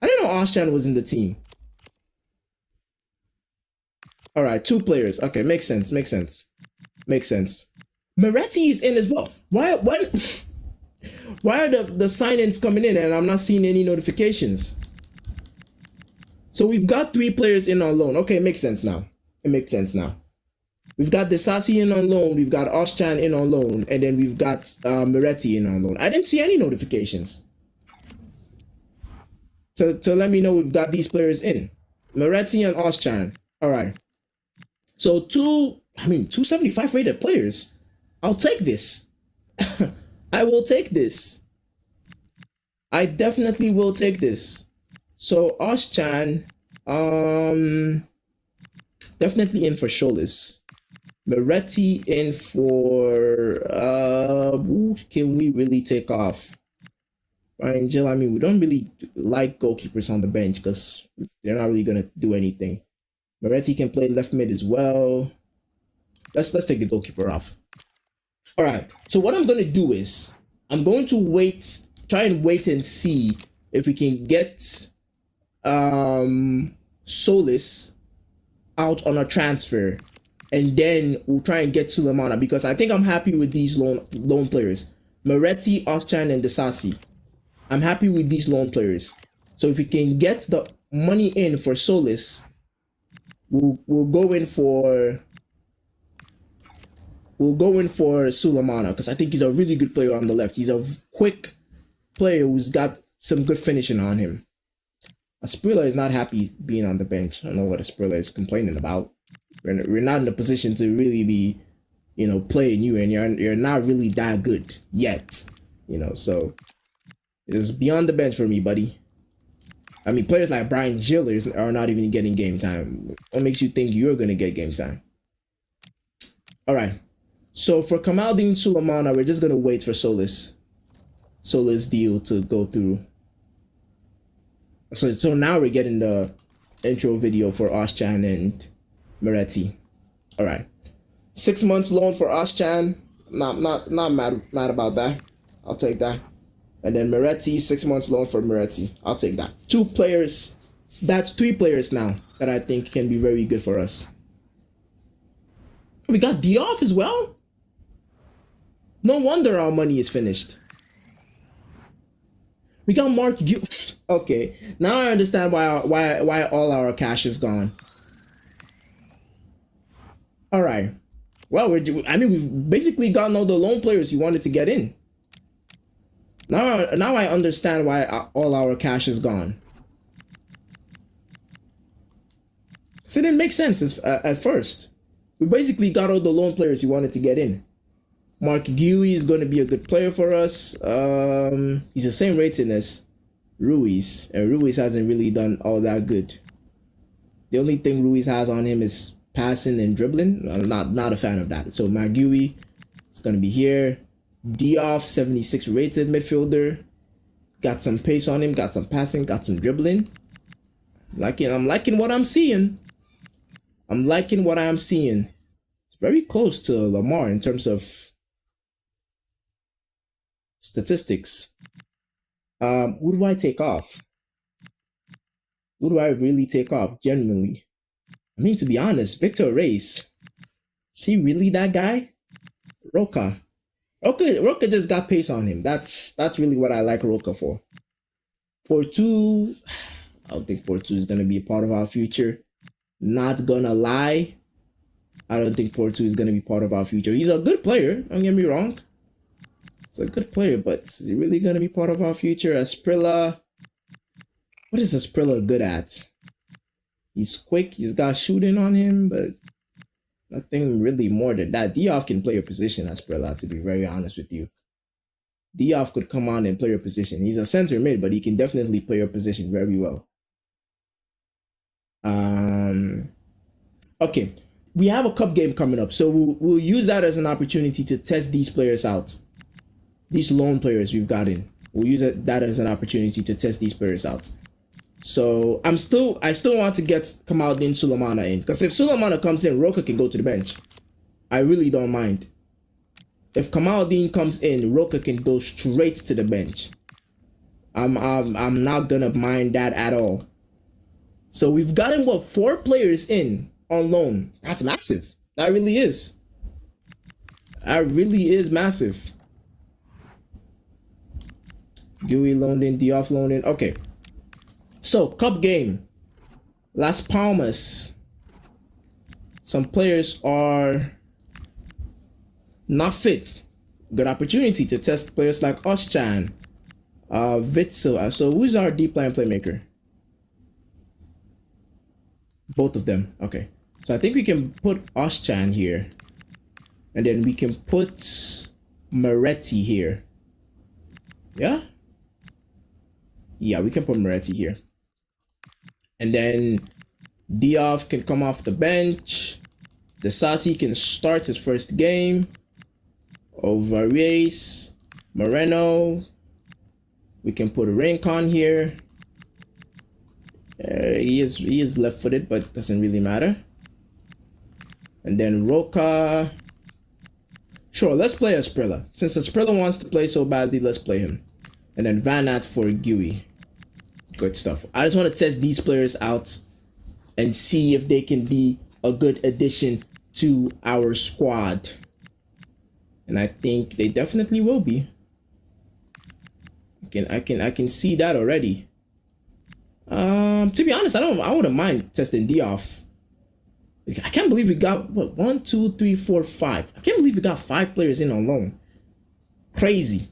I didn't know Oshchan was in the team. All right, 2 players. Okay, makes sense. Makes sense. Makes sense. Moretti is in as well. Why are the sign-ins coming in and I'm not seeing any notifications? So we've got 3 players in on loan. Okay, it makes sense now. It makes sense now. We've got Desasi in on loan. We've got Oshchan in on loan, and then we've got Moretti in on loan. I didn't see any notifications to let me know we've got these players in. Moretti and Oshchan. All right. So 275 rated players. I'll take this. I will take this. I definitely will take this. So Oshchan, definitely in for Sholis. Moretti in for who can we really take off? Ryan Gill, I mean, we don't really like goalkeepers on the bench because they're not really gonna do anything. Moretti can play left mid as well. Let's take the goalkeeper off. All right. So what I'm gonna do is I'm going to try and wait and see if we can get Solis out on a transfer, and then we'll try and get Sulemana because I think I'm happy with these loan players. Moretti, Oshchan, and Desasi. I'm happy with these loan players. So if we can get the money in for Solis, we'll go in for Sulemana because I think he's a really good player on the left. He's a quick player who's got some good finishing on him. Asprilla is not happy being on the bench. I don't know what Asprilla is complaining about. We're not in a position to really be, playing you, and you're not really that good yet, So it's beyond the bench for me, buddy. I mean, players like Brian Gillers are not even getting game time. What makes you think you're gonna get game time? All right. So for Kamaldeen Sulemana, we're just gonna wait for Solis deal to go through. So now we're getting the intro video for Oshchan and Moretti. All right, 6 months loan for Oshchan. Not mad about that. I'll take that. And then Moretti, 6 months loan for Moretti. I'll take that. 2 players. That's 3 players now that I think can be very good for us. We got Diouf as well. No wonder our money is finished. We got Mark. Okay, now I understand why all our cash is gone. All right. Well, we've basically gotten all the loan players you wanted to get in. Now I understand why all our cash is gone. So it didn't make sense at first. We basically got all the loan players you wanted to get in. Mark Guy is going to be a good player for us. He's the same rating as Ruiz, and Ruiz hasn't really done all that good. The only thing Ruiz has on him is passing and dribbling. I'm not a fan of that. So Mark Guy is going to be here. Diouf, 76 rated midfielder. Got some pace on him, got some passing, got some dribbling. I'm liking what I'm seeing. I'm liking what I'm seeing. It's very close to Lamar in terms of statistics. Who do I take off? Who do I really take off? Genuinely. I mean, to be honest, Victor Reyes. Is he really that guy? Roca just got pace on him. That's really what I like Roca for. Portu, I don't think Portu is going to be a part of our future. Not gonna lie, I don't think Portu is going to be part of our future. He's a good player, don't get me wrong. He's a good player, but is he really going to be part of our future? Asprilla, what is Asprilla good at? He's quick, he's got shooting on him, but nothing really more than that. Diouf can play a position, Asprilla, to be very honest with you. Diouf could come on and play a position. He's a center mid, but he can definitely play a position very well. Okay, we have a cup game coming up, so we'll use that as an opportunity to test these players out. These loan players we've got in. We'll use that as an opportunity to test these players out. So I still want to get Kamaldeen Sulemana in, because if Sulemana comes in, Roca can go to the bench. I really don't mind. If Kamaldeen comes in, Roca can go straight to the bench. I'm not gonna mind that at all. So we've gotten what, 4 players in on loan. That's massive. That really is. That really is massive. Dewey loaned in, Diouf loaned in. Okay. So cup game. Las Palmas. Some players are not fit. Good opportunity to test players like Oschan, Witzel. So who's our deep line playmaker? Both of them. Okay. So I think we can put Oschan here. And then we can put Moretti here. Yeah? Yeah, we can put Moretti here. And then Diouf can come off the bench. Desasi can start his first game. Overrace. Moreno. We can put Rincon here. He is left-footed, but doesn't really matter. And then Roca. Sure, let's play Asprilla. Since Asprilla wants to play so badly, let's play him. And then Van Aert for Guy. Good stuff. I just want to test these players out and see if they can be a good addition to our squad. And I think they definitely will be. I can see that already. To be honest, I wouldn't mind testing Diouf. I can't believe we got what, 1, 2, 3, 4, 5. I can't believe we got 5 players in on loan. Crazy.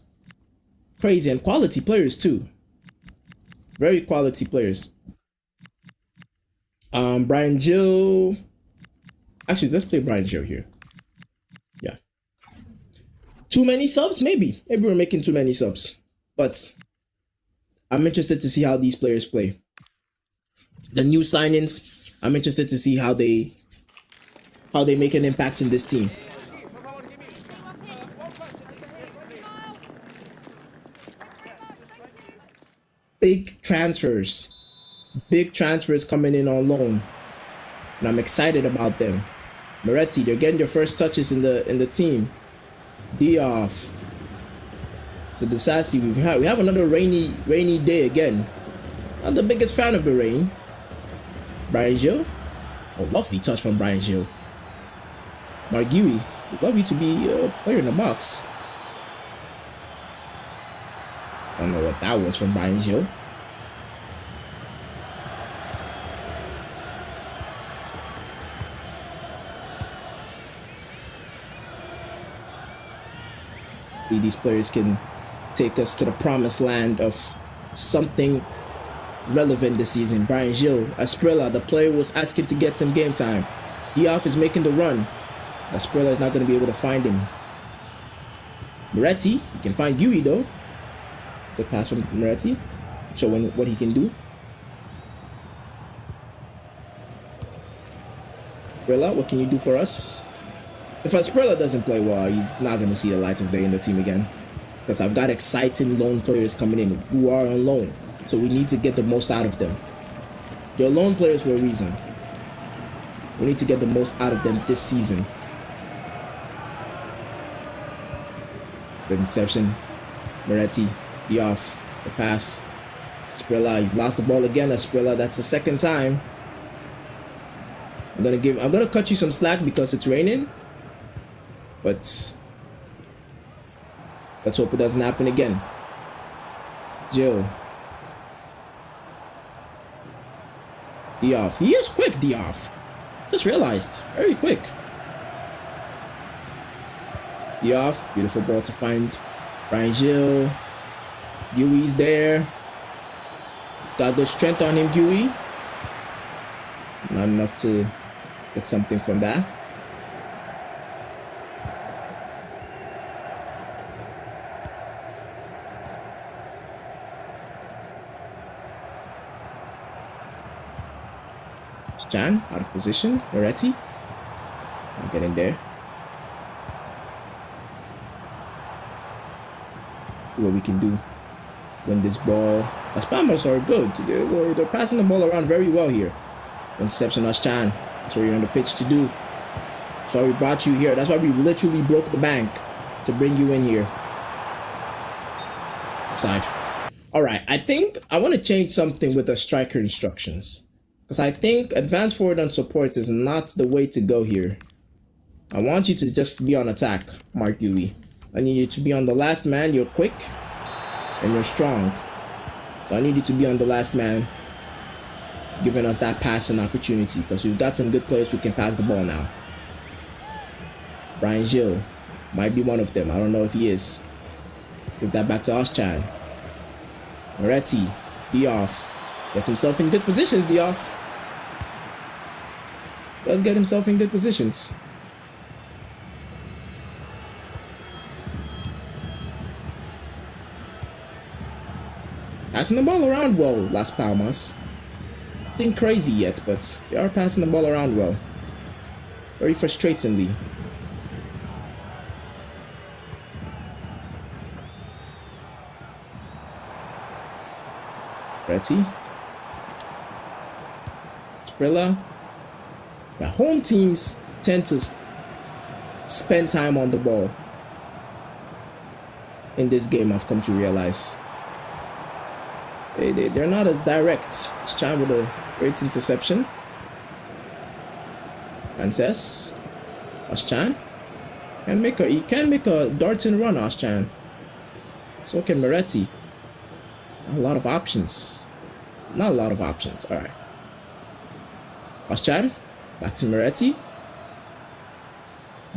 Crazy, and quality players too. Very quality players. Brian Gill. Actually, let's play Brian Gill here. Yeah. Too many subs? Maybe. Maybe we're making too many subs. But I'm interested to see how these players play. The new signings, I'm interested to see how they make an impact in this team. Big transfers coming in on loan, and I'm excited about them. Moretti, they're getting their first touches in the team. Diouf. So Desasi, we have another rainy day again. Not the biggest fan of the rain. Brian Gil. Oh, lovely touch from Brian Gil. Margui, we'd love you to be a player in the box. I don't know what that was from Brian Gil. These players can take us to the promised land of something relevant this season. Brian Gil, Asprilla, the player was asking to get some game time. Diouf is making the run. Asprilla is not going to be able to find him. Moretti, he can find Guy though. Good pass from Moretti, showing what he can do. Asprilla, what can you do for us? If Asprilla doesn't play well, he's not going to see the light of day in the team again. Because I've got exciting loan players coming in who are on loan. So we need to get the most out of them. They're loan players for a reason. We need to get the most out of them this season. Good interception. Moretti, Diouf, the pass. Asprilla, he's lost the ball again. Asprilla, that's the second time. I'm gonna cut you some slack because it's raining. But let's hope it doesn't happen again. Joe. Diouf. He is quick, Diouf. Just realized. Very quick. Diouf. Beautiful ball to find Brian Gil. Gui's there. He's got good strength on him, Guy. Not enough to get something from that. Jan, out of position. Moretti. Not getting there. See what we can do. Win this ball. Las Palmas are good. They're passing the ball around very well here. Interception, Oschan. That's what you're on the pitch to do. That's why we brought you here. That's why we literally broke the bank to bring you in here. Offside. All right, I think I want to change something with the striker instructions. Because I think advanced forward and support is not the way to go here. I want you to just be on attack, Mark Dewey. I need you to be on the last man. You're quick and you're strong. So I need you to be on the last man, giving us that passing opportunity, because we've got some good players who can pass the ball now. Brian Gil might be one of them. I don't know if he is. Let's give that back to Oschan. Moretti, Diouf. Gets himself in good positions, Diouf. Does get himself in good positions. Passing the ball around well, Las Palmas. Nothing crazy yet, but they are passing the ball around well. Very frustratingly. Moretti. Sprilla. The home teams tend to spend time on the ball. In this game, I've come to realize. They're not as direct. Chan with a great interception. Frances. Oschan. He can make a darting run, Oschan. So can Moretti. Not a lot of options. Not a lot of options. Alright. Oschan. Back to Moretti.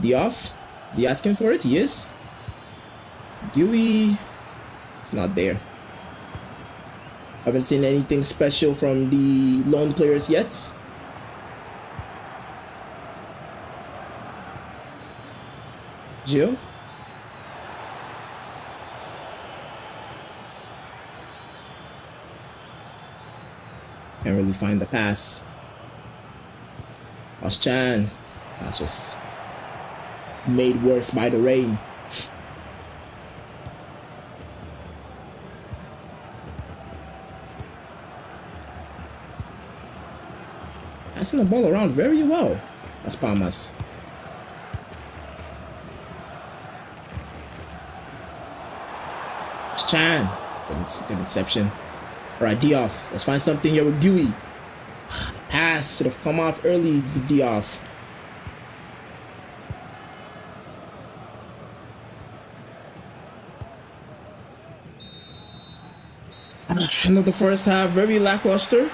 Diouf. Is he asking for it? He is. Dewey. It's not there. Haven't seen anything special from the lone players yet. Gil. Can't really find the pass. Oschan. Pass was made worse by the rain. Passing the ball around very well. Las Palmas. Chan. Good interception. Alright, Diouf. Let's find something here with Dewey. The pass should have come out early to Diouf. End of the first half, very lackluster.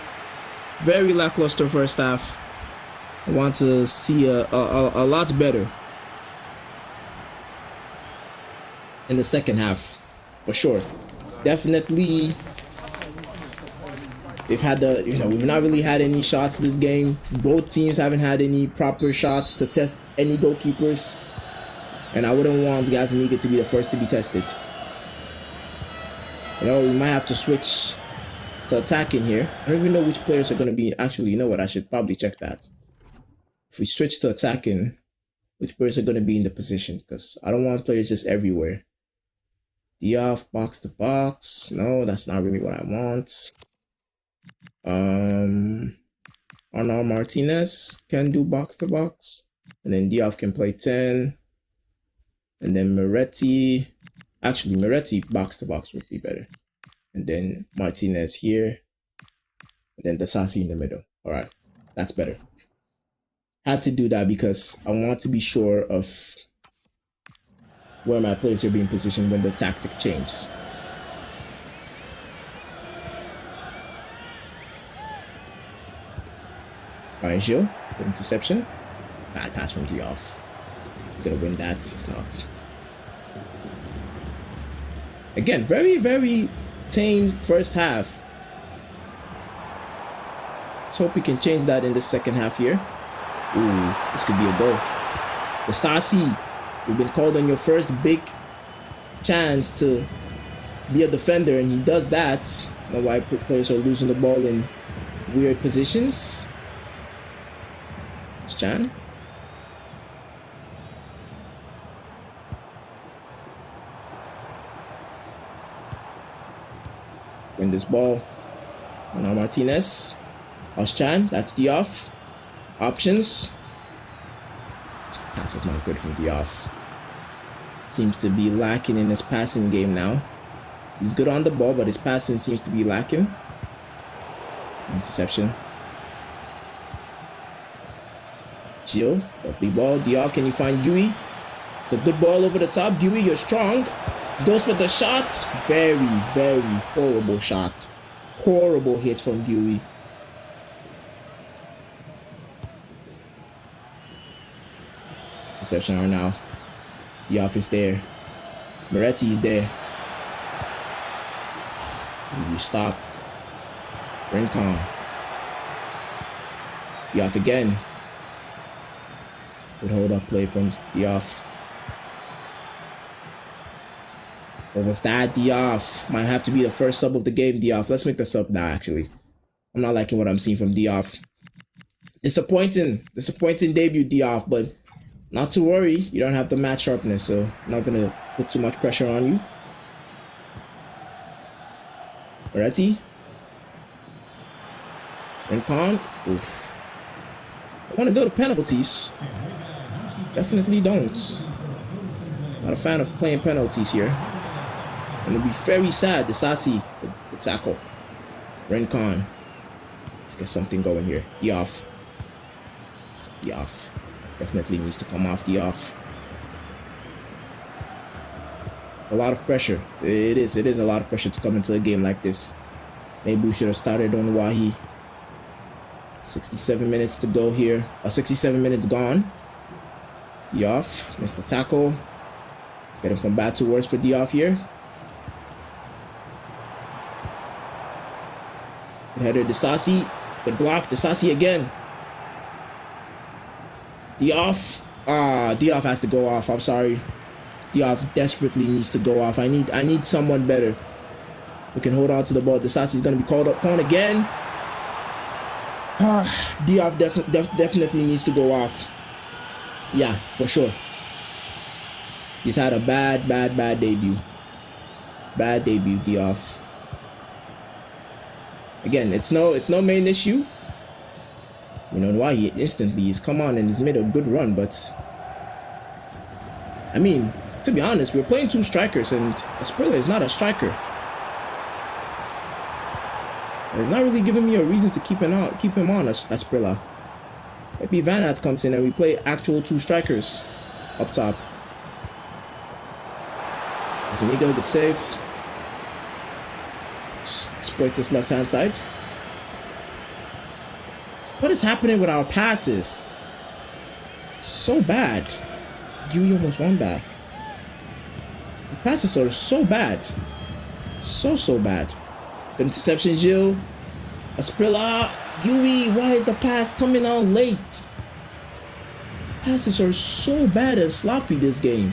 Very lackluster first half. I want to see a lot better in the second half, for sure. Definitely, they've had we've not really had any shots this game. Both teams haven't had any proper shots to test any goalkeepers, and I wouldn't want Gazaniga to be the first to be tested. We might have to switch to attacking here. I don't even know which players are going to be. Actually, you know what? I should probably check that. If we switch to attacking, which players are going to be in the position? Because I don't want players just everywhere. Diouf, box to box. No, that's not really what I want. Arnaud Martinez can do box to box. And then Diouf can play 10. And then Moretti. Actually, Moretti box to box would be better. And then Martinez here. And then Dasasi in the middle. All right, that's better. Had to do that because I want to be sure of where my players are being positioned when the tactic changes. Brian Gil, good interception. Bad pass from Diouf. He's gonna win that. It's not. Again, very, very tame first half. Let's hope we can change that in the second half here. Ooh, this could be a goal. The Sassi, you've been called on your first big chance to be a defender, and he does that. I don't know why players are losing the ball in weird positions. It's Chan. Win this ball. Arnaud Martinez. Oschan, that's Diouf. Options. Pass was not good from Diouf. Seems to be lacking in his passing game now. He's good on the ball, but his passing seems to be lacking. Interception. Gio, lovely ball. Diop, can you find Dewey? It's a good ball over the top. Dewey, you're strong. He goes for the shots. Very, very horrible shot. Horrible hits from Dewey. Interception are now. Diop is there. Moretti is there. You stop. Rincon. Diop again. Good hold up play from Diop. What was that? Diop might have to be the first sub of the game. Diop, let's make the sub now. Actually, I'm not liking what I'm seeing from Diop. Disappointing debut, Diop, but not to worry. You don't have the match sharpness, so I'm not gonna put too much pressure on you. Moretti. Rincon. Oof. I want to go to penalties. Definitely don't. Not a fan of playing penalties here. And it'll be very sad. Disasi, the tackle. Rincon. Let's get something going here. Diop. Diop. Definitely needs to come off Diop. A lot of pressure. It is a lot of pressure to come into a game like this. Maybe we should have started on Wahi. 67 minutes to go here. 67 minutes gone. Diop missed the tackle. Let's get him from bad to worse for Diop here. Good header, Disasi. Good block, Disasi again. Diop. Diop has to go off. I'm sorry. Diop desperately needs to go off. I need someone better who can hold on to the ball. Disasi is going to be called upon again. Diop definitely needs to go off. Yeah, for sure. He's had a bad debut. Bad debut, Diop. Again, it's no main issue. You know why he instantly he's come on and he's made a good run, but I mean, to be honest, we're playing two strikers and Asprilla is not a striker. It's not really giving me a reason to keep him on Asprilla. Maybe Van Aert comes in and we play actual two strikers up top. Zuniga, good save. Exploits this left hand side. What is happening with our passes? So bad. Dewey almost won that. The passes are so bad. So bad. The interception, Gilles. Asprilla. Dewey, why is the pass coming out late? Passes are so bad and sloppy this game.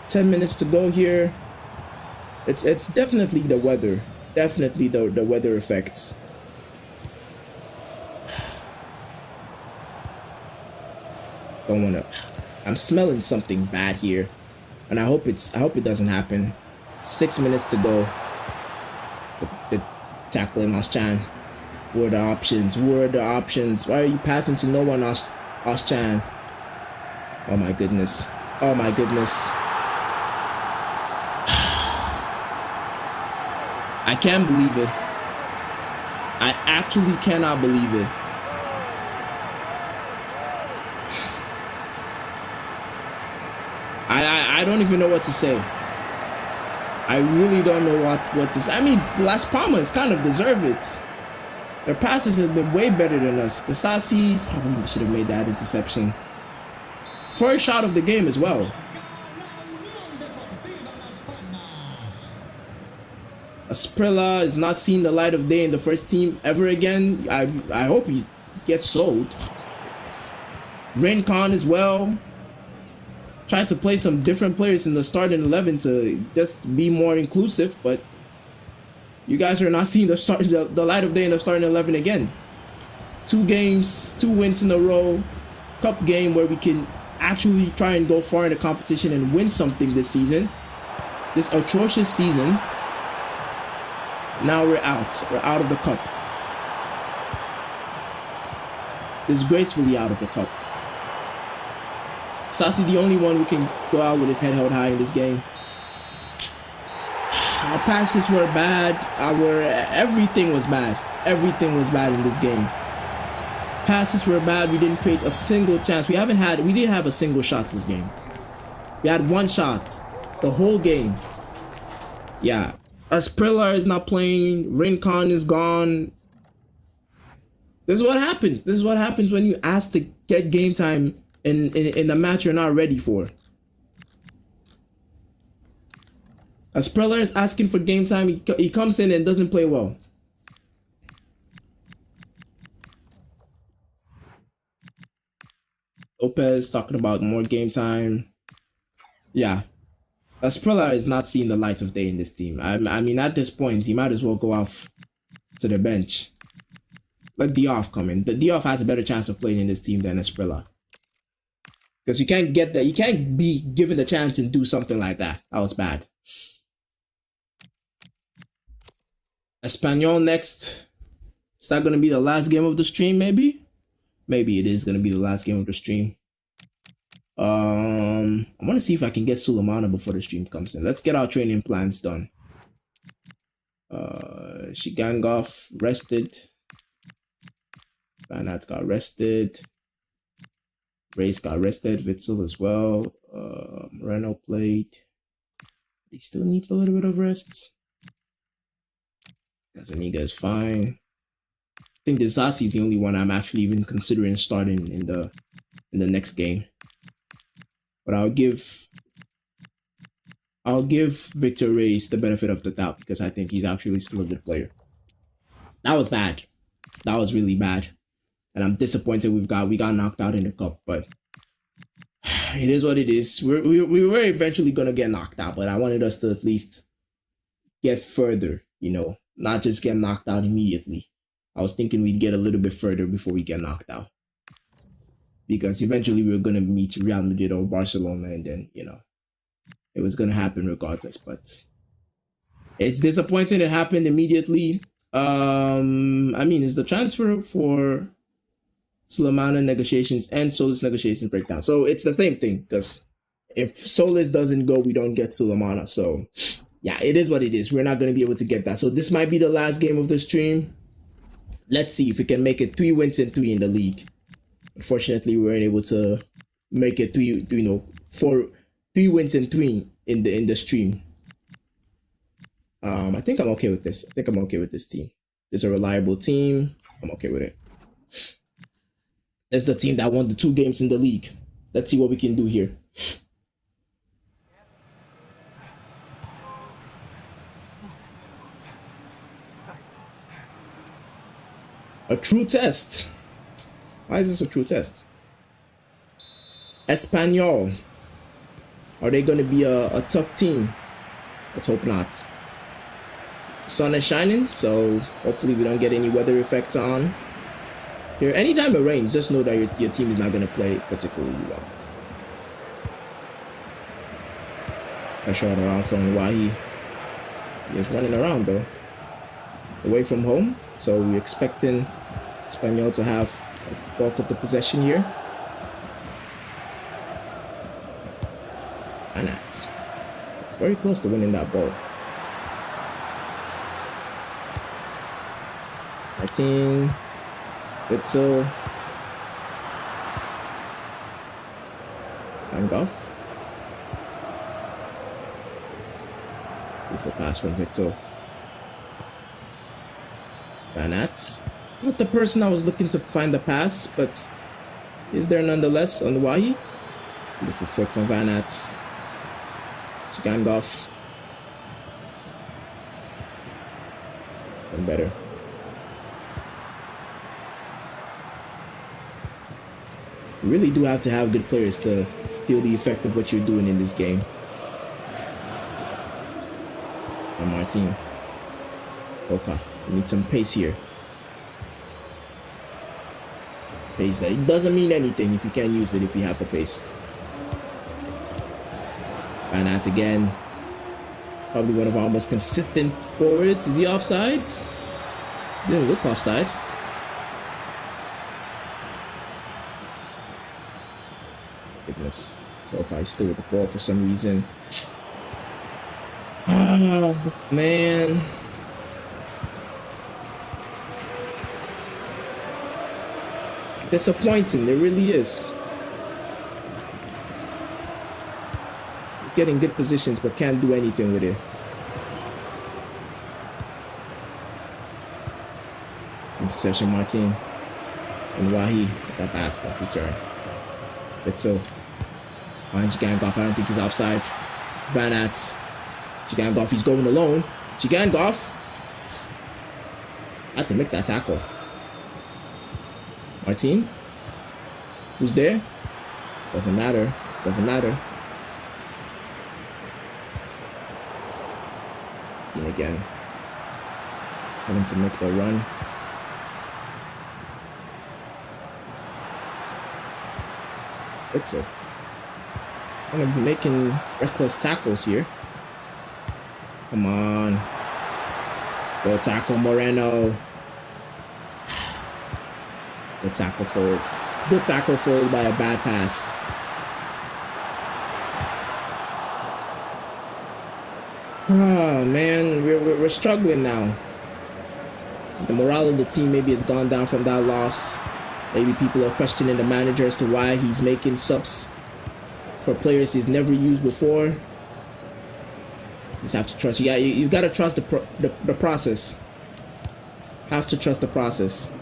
10 minutes to go here. It's definitely the weather. Definitely the weather effects. Don't wanna. I'm smelling something bad here, and I hope it doesn't happen. 6 minutes to go. The tackle in Oschan. What are the options? What are the options? Why are you passing to no one, Oschan? Oh my goodness. Oh my goodness. I can't believe it. I actually cannot believe it. I don't even know what to say. I really don't know what to say. I mean, Las Palmas kind of deserve it. Their passes have been way better than us. The Sassi probably should have made that interception. First shot of the game as well. Asprilla is not seeing the light of day in the first team ever again. I hope he gets sold. Rincon as well. Tried to play some different players in the starting 11 to just be more inclusive, but you guys are not seeing the light of day in the starting 11 again. 2 games, 2 wins in a row. Cup game where we can actually try and go far in the competition and win something this season. This atrocious season. Now we're out. We're out of the cup. Disgracefully out of the cup. Sassi the only one who can go out with his head held high in this game. Our passes were bad. Everything was bad. Everything was bad in this game. Passes were bad. We didn't create a single chance. We didn't have a single shot this game. We had one shot the whole game. Yeah. Asprilla is not playing. Rincon is gone. This is what happens. This is what happens when you ask to get game time in the match you're not ready for. Asprilla is asking for game time. He comes in and doesn't play well. Lopez talking about more game time. Yeah. Asprilla is not seeing the light of day in this team. I mean, at this point, he might as well go off to the bench. Let Diouf come in. The Diouf has a better chance of playing in this team than Asprilla. Because you can't get that. You can't be given the chance and do something like that. That was bad. Espanyol next. Is that going to be the last game of the stream, maybe? Maybe it is going to be the last game of the stream. I want to see if I can get Sulemana before the stream comes in. Let's get our training plans done. Shigangov rested. Vanat got rested. Race got rested. Witzel as well. Moreno played. He still needs a little bit of rest. Gazaniga is fine. I think Disasi is the only one I'm actually even considering starting in the next game. But I'll give Victor Reyes the benefit of the doubt because I think he's actually still a good player. That was bad. That was really bad. And I'm disappointed we got knocked out in the cup, but it is what it is. We were eventually gonna get knocked out, but I wanted us to at least get further, you know, not just get knocked out immediately. I was thinking we'd get a little bit further before we get knocked out. Because eventually we were gonna meet Real Madrid or Barcelona, and then, you know, it was gonna happen regardless, but it's disappointing it happened immediately. I mean, is the transfer for Sulemana negotiations and Solis negotiations breakdown. So it's the same thing, because if Solis doesn't go, we don't get Sulemana. So yeah, it is what it is. We're not going to be able to get that. So this might be the last game of the stream. Let's see if we can make it 3 wins and 3 in the league. Unfortunately, we weren't able to make it 3 wins and 3 in the stream. I think I'm okay with this. I think I'm okay with this team. It's a reliable team. I'm okay with it. It's the team that won the 2 games in the league. Let's see what we can do here. A true test. Why is this a true test? Espanyol. Are they going to be a tough team? Let's hope not. Sun is shining, so hopefully we don't get any weather effects on. Here, anytime it rains, just know that your team is not going to play particularly well. Pressure around from Wahi. He is running around though. Away from home, so we're expecting Espanyol to have a bulk of the possession here. And that's very close to winning that ball. 19. Witzel. Van Gogh. Beautiful pass from Witzel. Vanat. Not the person I was looking to find the pass, but is there nonetheless on the Wahi. Beautiful flick from Vanat. Shigangov. And better. You really do have to have good players to feel the effect of what you're doing in this game. And Martin. Opa, we need some pace here. Pace that it doesn't mean anything if you can't use it if you have the pace. And that's again. Probably one of our most consistent forwards. Is he offside? Didn't look offside. Goodness. Opa is still with the ball for some reason. Oh, man. Disappointing, it really is. Getting good positions, but can't do anything with it. Interception, Martin. And Wahi got back off return. But so, Gigangoff, I don't think he's offside. Van Aert. Gigangoff, he's going alone. Gigangoff had to make that tackle. Martin, who's there? Doesn't matter. Doesn't matter. Team again. Having to make the run. It's a. I'm gonna be making reckless tackles here. Come on. Good tackle, Moreno. Good tackle fold. Good tackle fold by a bad pass. Oh man, we're struggling now. The morale of the team maybe has gone down from that loss. Maybe people are questioning the manager as to why he's making subs for players he's never used before. You just have to trust. You got to trust the process. Have to trust the process.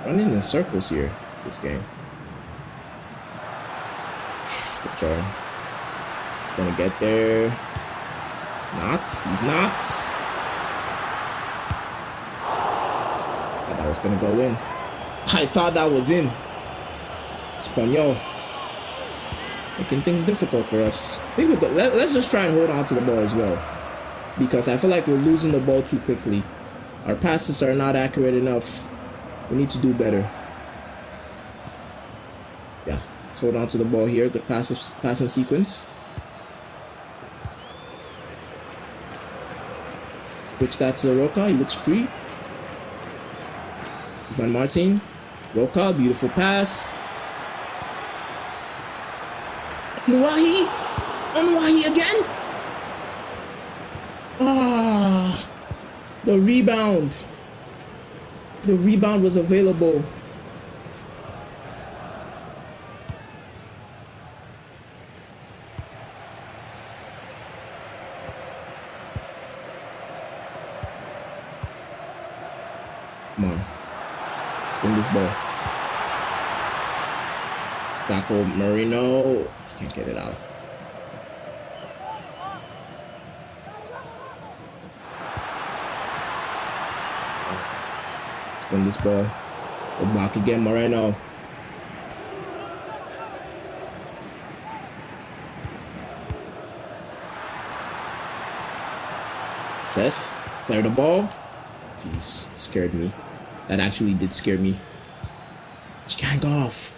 Running in circles here, this game. Good try. Gonna get there. He's not. He's not. I thought that was gonna go in. I thought that was in. Espanyol making things difficult for us. I think let's just try and hold on to the ball as well, because I feel like we're losing the ball too quickly. Our passes are not accurate enough. We need to do better. Yeah, let's hold on to the ball here. Good passing sequence. Which that's Roca. He looks free. Van Martin. Roca, beautiful pass. Nuahi. Nuahi again. Ah, the rebound. The rebound was available. Come on. Win this ball. Tackle Marino. Can't get it out. Win this ball. Go back again, Moreno. Cess, clear the ball. Jeez, scared me. That actually did scare me. She can't go off.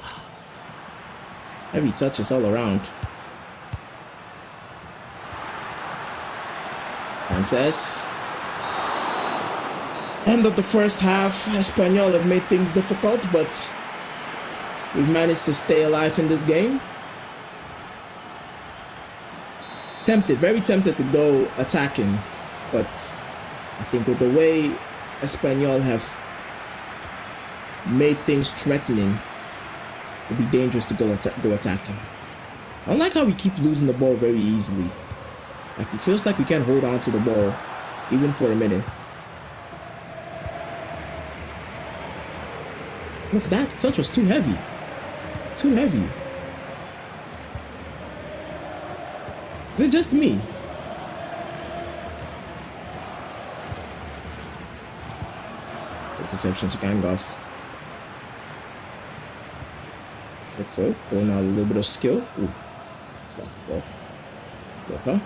Heavy touches all around. Frances. End of the first half. Espanyol have made things difficult, but we've managed to stay alive in this game. Tempted, very tempted to go attacking, but I think with the way Espanyol have made things threatening, it'd be dangerous to go attacking. I don't like how we keep losing the ball very easily. Like, it feels like we can't hold on to the ball even for a minute. Look, that touch was too heavy. Too heavy. Is it just me? Interception, Gigangoff. That's so. Going out a little bit of skill. Ooh. Just lost the ball. Roca.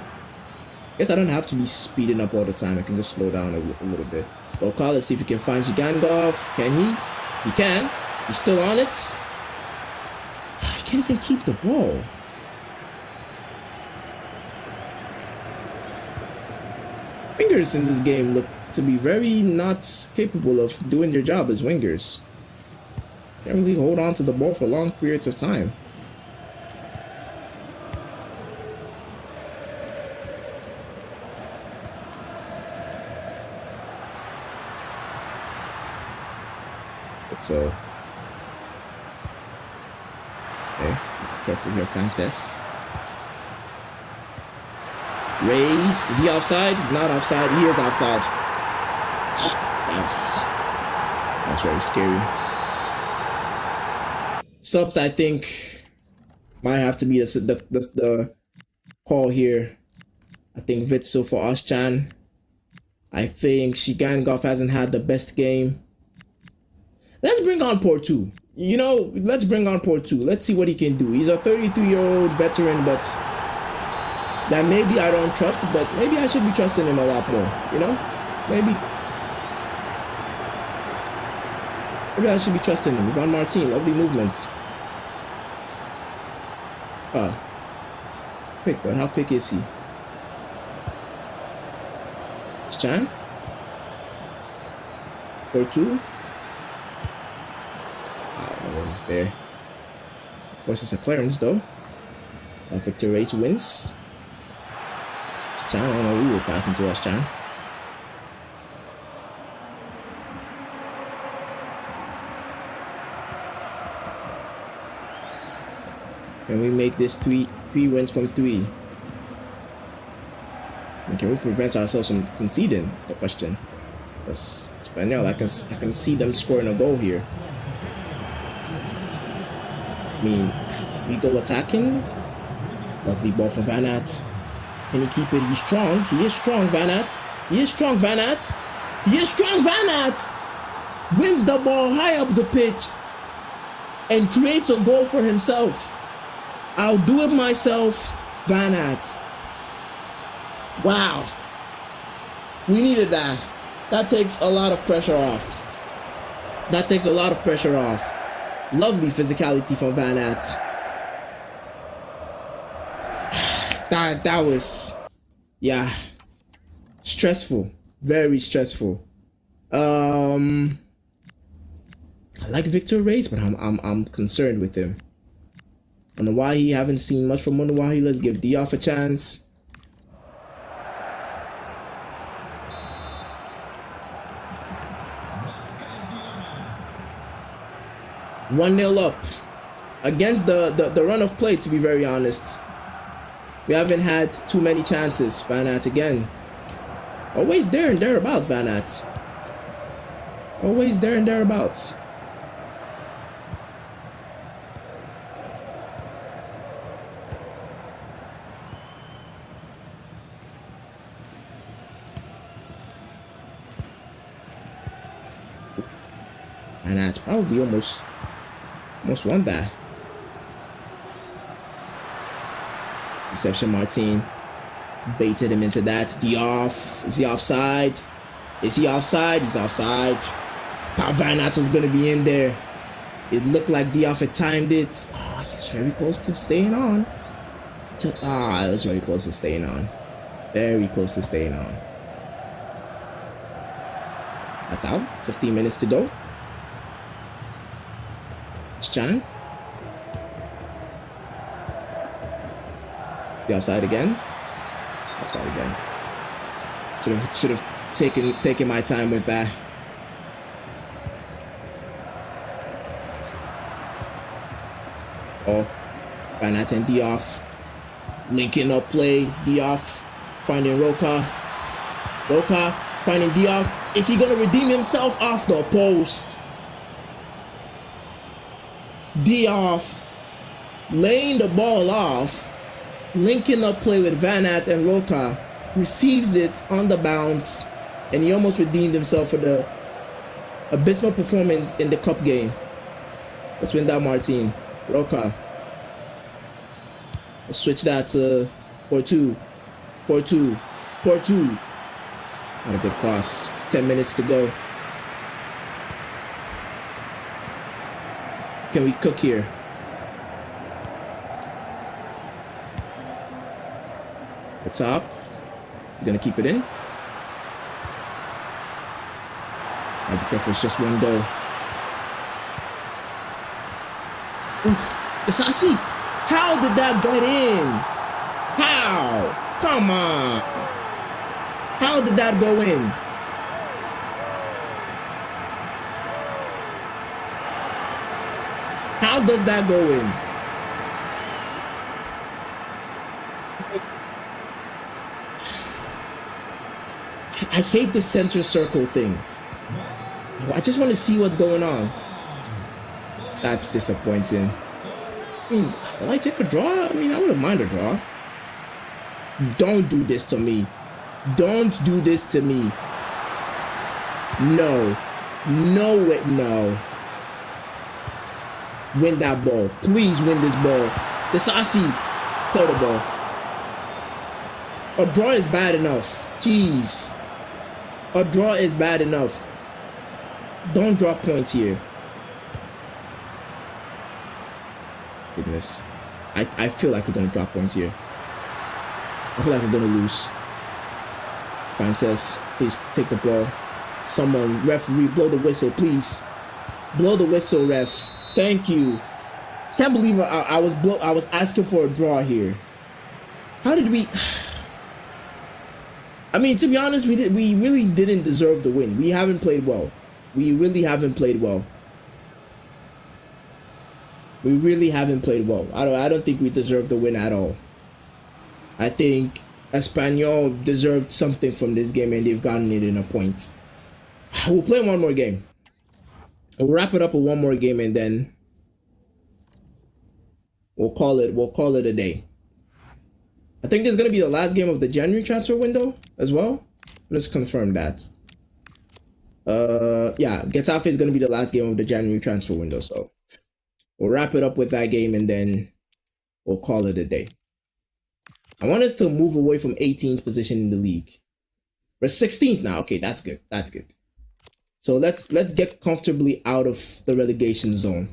Guess I don't have to be speeding up all the time. I can just slow down a little bit. Roca, let's see if he can find Gigangoff. Can he? He can. He's still on it. He can't even keep the ball. Wingers in this game look to be very not capable of doing their job as wingers. Can't really hold on to the ball for long periods of time. So, okay, careful here, Frances. Raise. Is he offside? He's not offside. He is offside. That's very scary. Subs, I think, might have to be the call here. I think Witsel for Oschan. I think Shigangov hasn't had the best game. Let's bring on Portu. You know, let's bring on Portu. Let's see what he can do. He's a 33-year-old veteran, but that maybe I don't trust, but maybe I should be trusting him a lot more, you know? Maybe I should be trusting him. Ivan Martin, lovely movements. Quick, but how quick is he? Chan? Portu? No one's there. Forces a clearance though. Victor Race wins. Chan, I don't know who will pass into us, Chan. Can we make this three wins from 3? And can we prevent ourselves from conceding? That's the question. Because Spaniel, I can see them scoring a goal here. I mean, we go attacking. Lovely ball from Van Aert. Can he keep it? He's strong. He is strong, Van Aert. He is strong, Van Aert. He is strong, Van Aert. Wins the ball high up the pitch and creates a goal for himself. I'll do it myself, Van Aert. Wow. We needed that. That takes a lot of pressure off. Lovely physicality from Van Aert. That was, yeah, stressful. Very stressful. I like Victor Reis, but I'm concerned with him. I don't know why he haven't seen much from Monowahi. Let's give Diouf a chance. One 0 up against the run of play, to be very honest. We haven't had too many chances. Van Aert again. Always there and thereabouts, Van Aert. Always there and thereabouts. And that's probably almost won that. Deception Martin baited him into that. Diouf. Is he offside? He's offside. Thought Van Aert was gonna be in there. It looked like Diouf had timed it. Oh, he was very close to staying on. It was very close to staying on. Very close to staying on. That's out. 15 minutes to go. It's Chan. The outside again. Outside again. Should have taken my time with that. Oh, Van Aert and Diouf linking up play. Diouf finding Roca. Roca finding Diouf. Is he gonna redeem himself off the post? Diouf laying the ball off, linking up play with Van Aert and Roca, receives it on the bounce, and he almost redeemed himself for the abysmal performance in the cup game. Let's win that, Martin. Roca. Let's switch that to Portu. Not a good cross. 10 minutes to go. Can we cook here? The top. You're gonna keep it in. I'll be careful, it's just one goal. Oof. Isasi! How did that get in? How? Come on! How did that go in? How does that go in? I hate this center circle thing. I just want to see what's going on. That's disappointing. Will I take a draw? I mean, I wouldn't mind a draw. Don't do this to me. Don't do this to me. No. No, no. Win that ball. Please win this ball. Disasi, play the ball. A draw is bad enough. Jeez. A draw is bad enough. Don't drop points here. Goodness. I feel like we're going to drop points here. I feel like we're going to lose. Frances, please take the ball. Someone, referee, blow the whistle, please. Blow the whistle, ref. Thank you. Can't believe I was asking for a draw here. How did we... I mean, to be honest, we really didn't deserve the win. We haven't played well. We really haven't played well. We really haven't played well. I don't think we deserve the win at all. I think Espanyol deserved something from this game, and they've gotten it in a point. We'll play one more game. We'll wrap it up with one more game, and then we'll call it a day. I think this is gonna be the last game of the January transfer window as well. Let's confirm that. Yeah, Getafe is gonna be the last game of the January transfer window, so we'll wrap it up with that game, and then we'll call it a day. I want us to move away from 18th position in the league. We're 16th now. Okay, that's good. That's good. So let's get comfortably out of the relegation zone.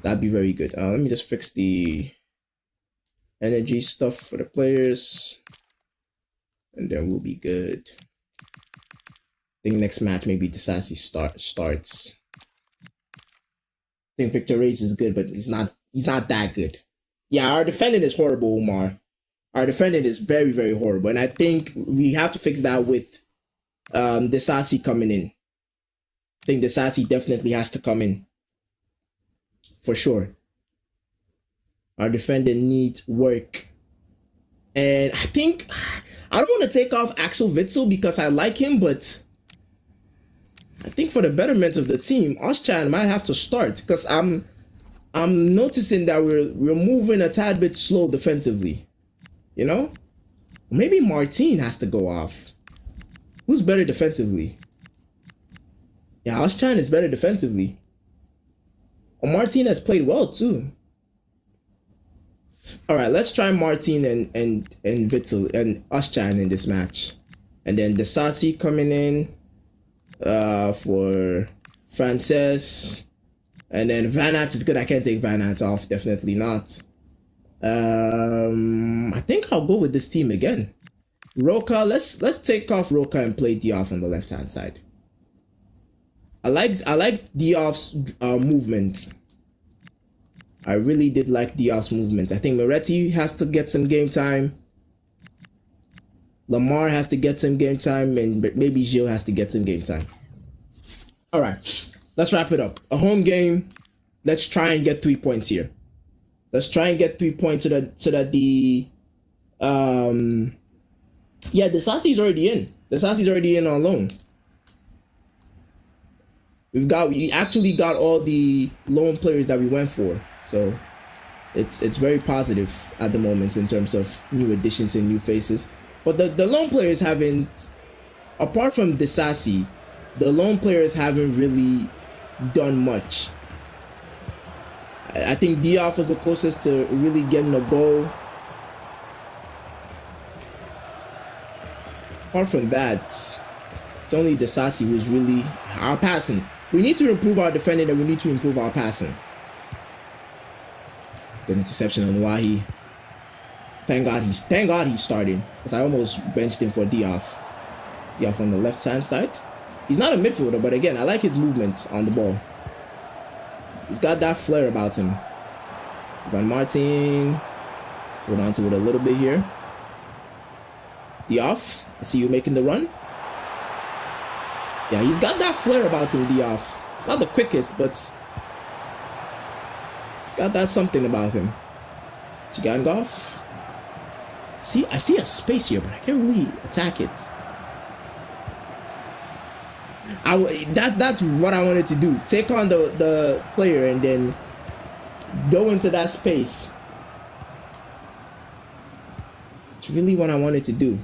That'd be very good. Let me just fix the energy stuff for the players, and then we'll be good. I think next match maybe Disasi starts. I think Victor Reyes is good, but he's not that good. Yeah, our defending is horrible, Omar. Our defending is very, very horrible, and I think we have to fix that with Disasi coming in. I think Disasi definitely has to come in for sure. Our defending needs work, and I think I don't want to take off Axel Witsel because I like him, but I think for the betterment of the team, Oschan might have to start because I'm noticing that we're moving a tad bit slow defensively. You know, maybe Martin has to go off. Who's better defensively? Yeah, Oschan is better defensively. Oh, Martin has played well too. All right, let's try Martin and Witsel and Oschan in this match, and then Disasi coming in for Frances, and then Van Aert is good. I can't take Van Aert off, definitely not. I think I'll go with this team again. Roca, let's take off Roca and play Diouf on the left hand side. I like Diouf's movement. I really did like Diouf's movement. I think Moretti has to get some game time. Lamar has to get some game time, and maybe Gilles has to get some game time. All right, let's wrap it up. A home game. Let's try and get 3 points here. Let's try and get 3 points so that the yeah, Disasi's already in. Disasi's already in on loan. We actually got all the loan players that we went for. So it's very positive at the moment in terms of new additions and new faces. But the loan players haven't, apart from Disasi, the loan players haven't really done much. I think Diouf was the closest to really getting a goal. Apart from that, it's only Disasi who's really our passing. We need to improve our defending, and we need to improve our passing. Good interception on Wahi. Thank God he's starting, because I almost benched him for Diouf. Diouf on the left hand side. He's not a midfielder, but again, I like his movement on the ball. He's got that flair about him. Van Martin. Hold on to it a little bit here. Diouf. I see you making the run. Yeah, he's got that flair about him, Diouf. It's not the quickest, but He's got that something about him. Golf. See, I see a space here, but I can't really attack it. That's what I wanted to do. Take on the player and then go into that space. It's really what I wanted to do.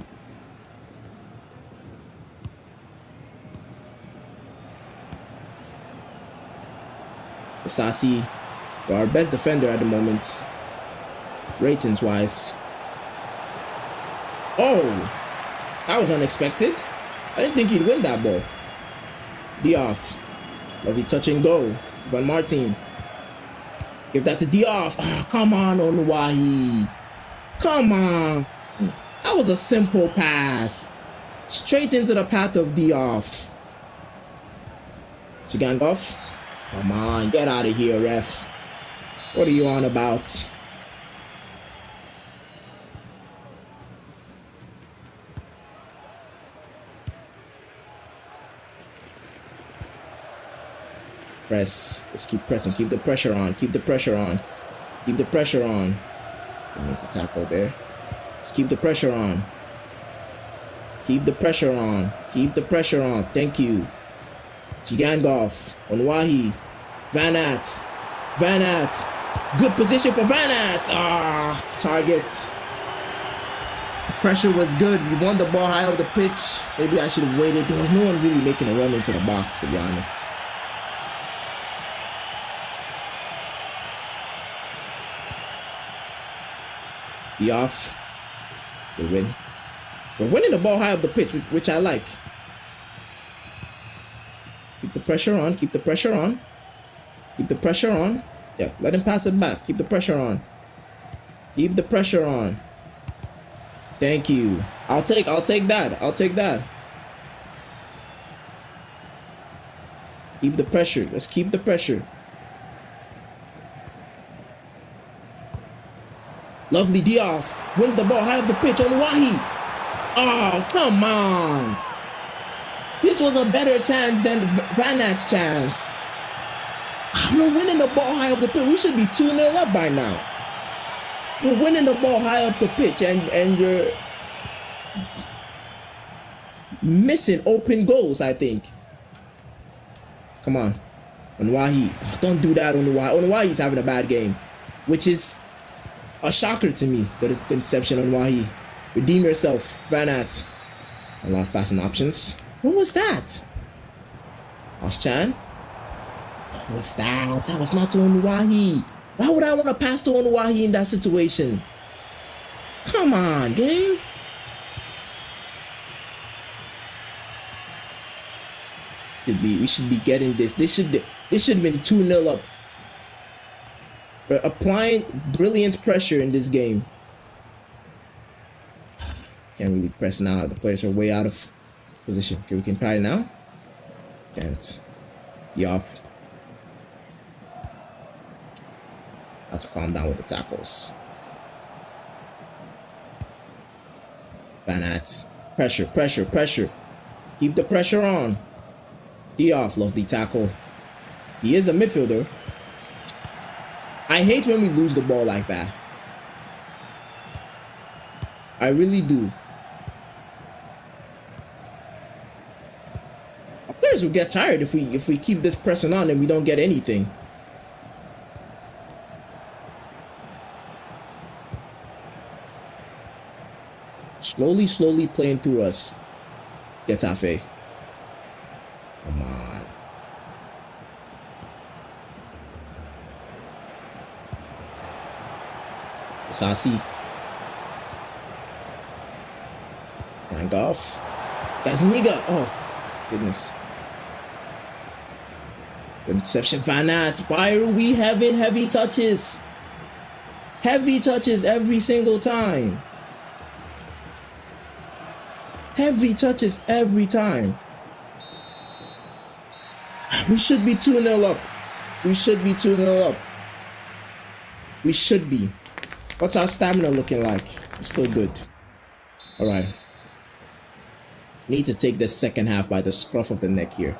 Sassi, our best defender at the moment, ratings wise. Oh, that was unexpected. I didn't think he'd win that ball. Diouf, lovely touch and go. Van Martin, give that to Diouf. Oh, come on, Onuahi. Come on. That was a simple pass. Straight into the path of Diouf. Golf. Come on, get out of here, ref. What are you on about? Press. Let's keep pressing. Keep the pressure on. Keep the pressure on. Keep the pressure on. I need to tackle there. Let's keep the pressure on. Keep the pressure on. Keep the pressure on. Thank you. Golf. Onwahi. Van Aert. Van Aert. Good position for Van Aert. Target. The pressure was good. We won the ball high up the pitch. Maybe I should have waited. There was no one really making a run into the box, to be honest. Be off. We win. We're winning the ball high up the pitch, which I like. Keep the pressure on. Keep the pressure on. Keep the pressure on. Yeah, let him pass it back. Keep the pressure on. Keep the pressure on. Thank you. I'll take that. I'll take that. Keep the pressure. Let's keep the pressure. Lovely Diouf wins the ball high up the pitch. Oluwahi. Oh, come on. This was a better chance than Van Aert's chance. We're winning the ball high up the pitch. We should be 2-0 up by now. We're winning the ball high up the pitch and you're missing open goals, I think. Come on. Onuahi. Oh, don't do that, Onuahi. Onuahi's having a bad game, which is a shocker to me. Good interception, Onuahi. Redeem yourself, Van Aert. A lot of passing options. What was that? Oschan? What was that? That was not to Onuahi. Why would I want to pass to Onuahi in that situation? Come on, game. We should be getting this. This should have been 2-0 up. We're applying brilliant pressure in this game. Can't really press now. The players are way out of position. Okay, we can try it now. Can't. Diouf. Have to calm down with the tackles. Van Aert. Pressure, pressure, pressure. Keep the pressure on. Diouf, lovely tackle. He is a midfielder. I hate when we lose the ball like that. I really do. Our players will get tired if we keep this pressing on and we don't get anything. Slowly playing through us. Getafe. Come on. Sassi. Golf. That's Niga. Oh, goodness. Good interception. Van Aert. Why are we having heavy touches? Heavy touches every single time. Heavy touches every time. We should be 2-0 up. We should be 2-0 up. We should be. What's our stamina looking like? It's still good. All right. Need to take this second half by the scruff of the neck here.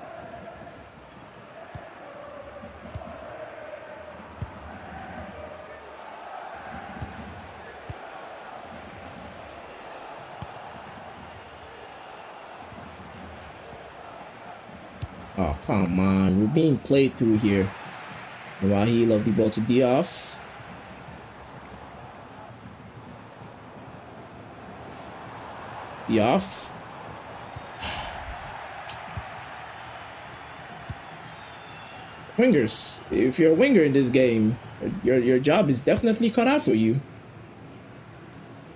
Oh, come on. We're being played through here. Wahi, lovely ball to Diouf. Diouf. Wingers. If you're a winger in this game, your job is definitely cut out for you.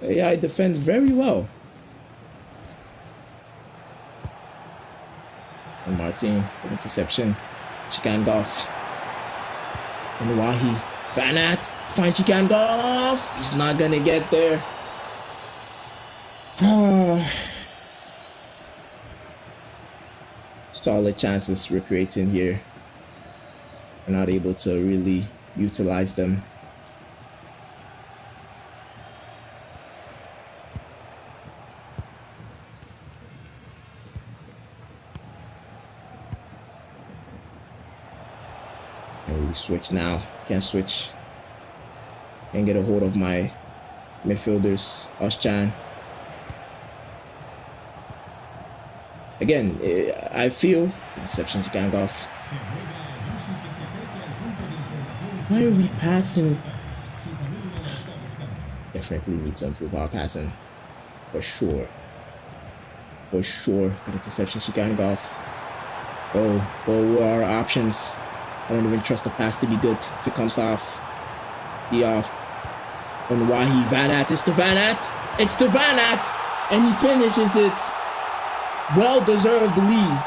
AI defends very well. And Martin, interception. Chikan Goff. And Wahi. Van Aert. Fine Chikan Goff. He's not gonna get there. Solid chances we're creating here. We're not able to really utilize them. And we switch now. Can't switch. Can't get a hold of my midfielders. Oschan. Again, I feel interception to gang off. Why are we passing? Definitely need to improve our passing. For sure. For sure. Got interception to gang off. Oh, what are our options? I don't even trust the pass to be good if it comes off. Be off. On Wahi. Van Aert. It's to Van Aert. It's to Van Aert. And he finishes it. Well-deserved lead.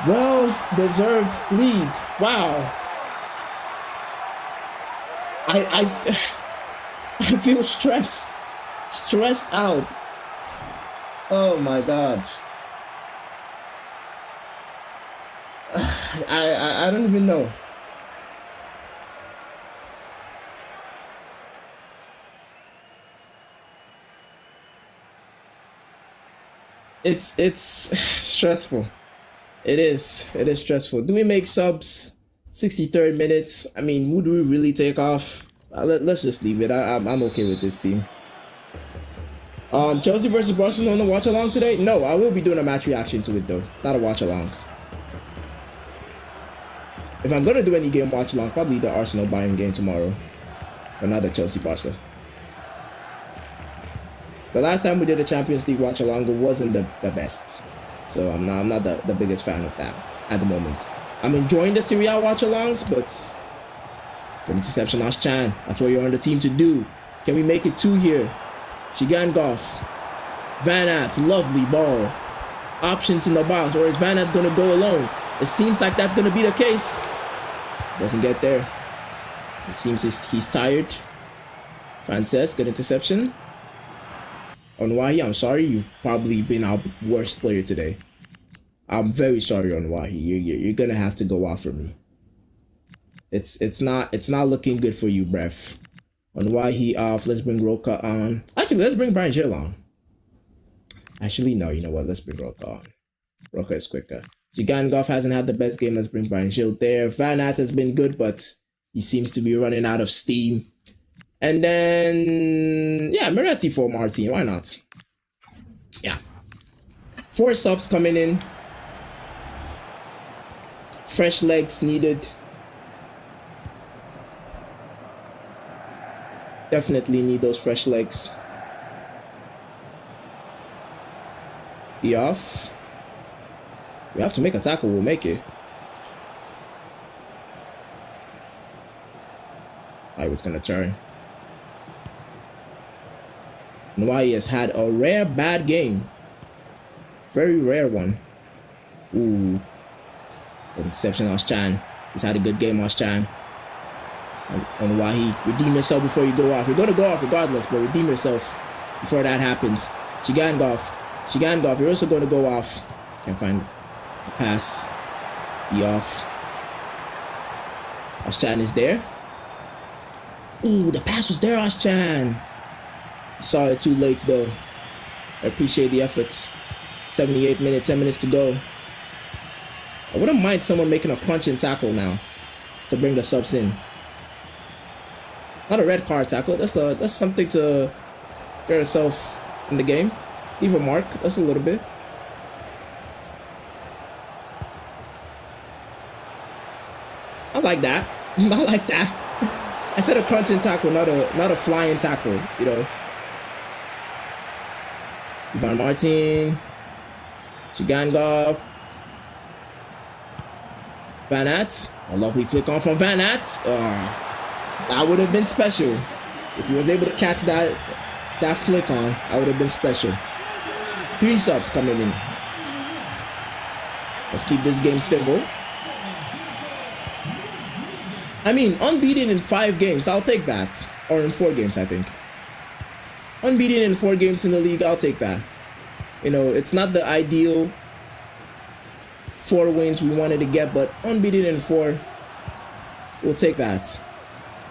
Well-deserved lead. Wow. I feel stressed. Stressed out. Oh my God. I don't even know. It's stressful. It is stressful. Do we make subs? 63rd minutes. I mean, who do we really take off? Let's just leave it. I'm okay with this team. Chelsea versus Barcelona watch along today? No, I will be doing a match reaction to it though, not a watch along. If I'm gonna do any game watch along, probably the Arsenal Bayern game tomorrow, but not the Chelsea Barca. The last time we did a Champions League watch along, it wasn't the best, so I'm not the biggest fan of that at the moment. I'm enjoying the Serie A watch alongs, but the interception last Chan. That's what you're on the team to do. Can we make it 2 here? Shigan Goff. Van Aert, lovely ball. Options in the box, or is Van Aert gonna go alone? It seems like that's gonna be the case. Doesn't get there. It seems he's tired. Frances, good interception. Onwahi, I'm sorry, you've probably been our worst player today. I'm very sorry, Onwahi. You're gonna have to go off for me. It's not looking good for you, bruv. Onwahi off. Let's bring Roca on. Actually, let's bring Brian Gill on. Actually, no. You know what? Let's bring Roca on. Roca is quicker. Jigan Goff hasn't had the best game. Let's bring Brian Gill there. Van Aert has been good, but he seems to be running out of steam. And then, yeah, Moretti for Martin. Why not? Yeah. 4 subs coming in. Fresh legs needed. Definitely need those fresh legs. Be off. We have to make a tackle. We'll make it. I was gonna turn. Nwai has had a rare bad game. Very rare one. Ooh. Good exception, Oschan. He's had a good game, Oschan. On Wahi, redeem yourself before you go off. You're gonna go off regardless, but redeem yourself before that happens. Shigan Goff, you're also gonna go off. Can't find the pass. Be off. Oschan is there. Ooh, the pass was there, Oschan. Saw it too late though. I appreciate the efforts. 78 minutes, 10 minutes to go. I wouldn't mind someone making a crunching tackle now to bring the subs in. Not a red card tackle. That's something to get yourself in the game. Leave a mark. That's a little bit. like that. I like that. I said a crunching tackle, not a flying tackle, you know. Ivan Martin, Chigangov, Van Aert, a lovely click on from Van Aert. That would have been special. If he was able to catch that flick on, that would have been special. 3 subs coming in. Let's keep this game civil. I mean, unbeaten in 5 games, I'll take that. Or in 4 games, I think. Unbeaten in 4 games in the league, I'll take that. You know, it's not the ideal 4 wins we wanted to get, but unbeaten in 4, we'll take that.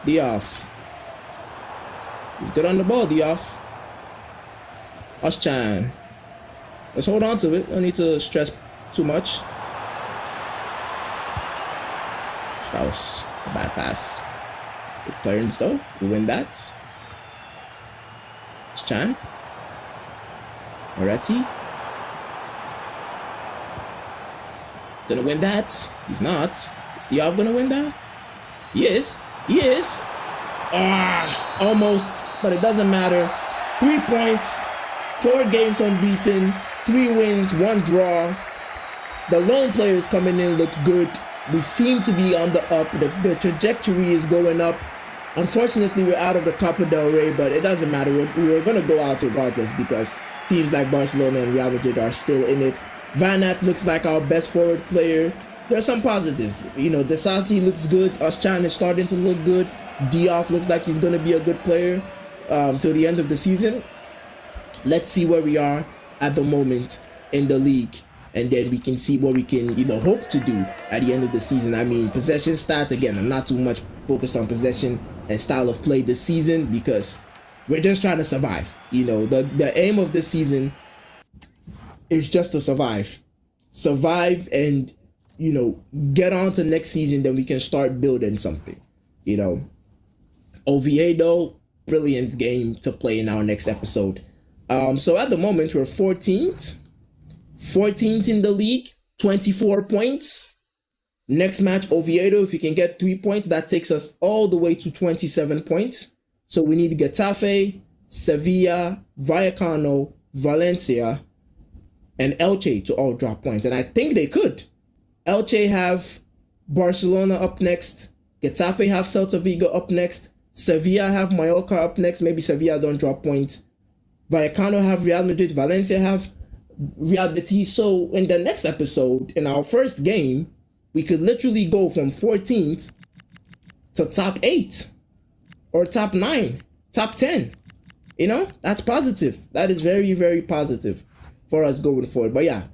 Diouf. He's good on the ball, Diouf. Oschan. Let's hold on to it. Don't need to stress too much. That was a bad pass. Good clearance though. We win that. Oschan. Moretti. Gonna win that. He's not. Is Diouf gonna win that? He is. He is. Almost, but it doesn't matter. 3 points, 4 games unbeaten, 3 wins, 1 draw. The lone players coming in look good. We seem to be on the up. The trajectory is going up. Unfortunately, we're out of the Copa del Rey, but it doesn't matter. We're going to go out regardless because teams like Barcelona and Real Madrid are still in it. Van Aert looks like our best forward player. There are some positives. You know, Desasi looks good. Oschan is starting to look good. Diouf looks like he's going to be a good player till the end of the season. Let's see where we are at the moment in the league, and then we can see what we can, you know, hope to do at the end of the season. I mean, possession stats, again, I'm not too much focused on possession and style of play this season because we're just trying to survive. You know, the aim of this season is just to survive and, you know, get on to next season, then we can start building something, you know. Oviedo, brilliant game to play in our next episode. So at the moment, we're 14th in the league, 24 points. Next match, Oviedo, if we can get 3 points, that takes us all the way to 27 points. So we need Getafe, Sevilla, Vallecano, Valencia, and Elche to all drop points. And I think they could. Elche have Barcelona up next. Getafe have Celta Vigo up next. Sevilla have Mallorca up next. Maybe Sevilla don't drop points. Vallecano have Real Madrid. Valencia have Real Betis. So in the next episode, in our first game, we could literally go from 14th to top 8 or top 9, top 10. You know, that's positive. That is very, very positive for us going forward. But yeah,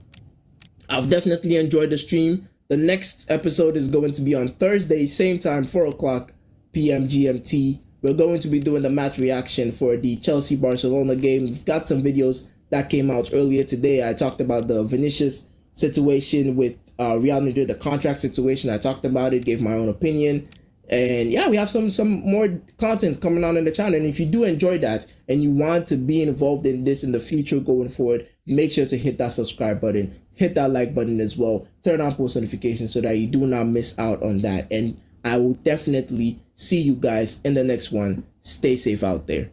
I've definitely enjoyed the stream. The next episode is going to be on Thursday, same time, 4 o'clock p.m. GMT. We're going to be doing the match reaction for the Chelsea-Barcelona game. We've got some videos that came out earlier today. I talked about the Vinicius situation with Real Madrid, the contract situation. I talked about it, gave my own opinion. And yeah, we have some more content coming on in the channel. And if you do enjoy that and you want to be involved in this in the future going forward, make sure to hit that subscribe button, hit that like button as well, turn on post notifications so that you do not miss out on that. And I will definitely see you guys in the next one. Stay safe out there.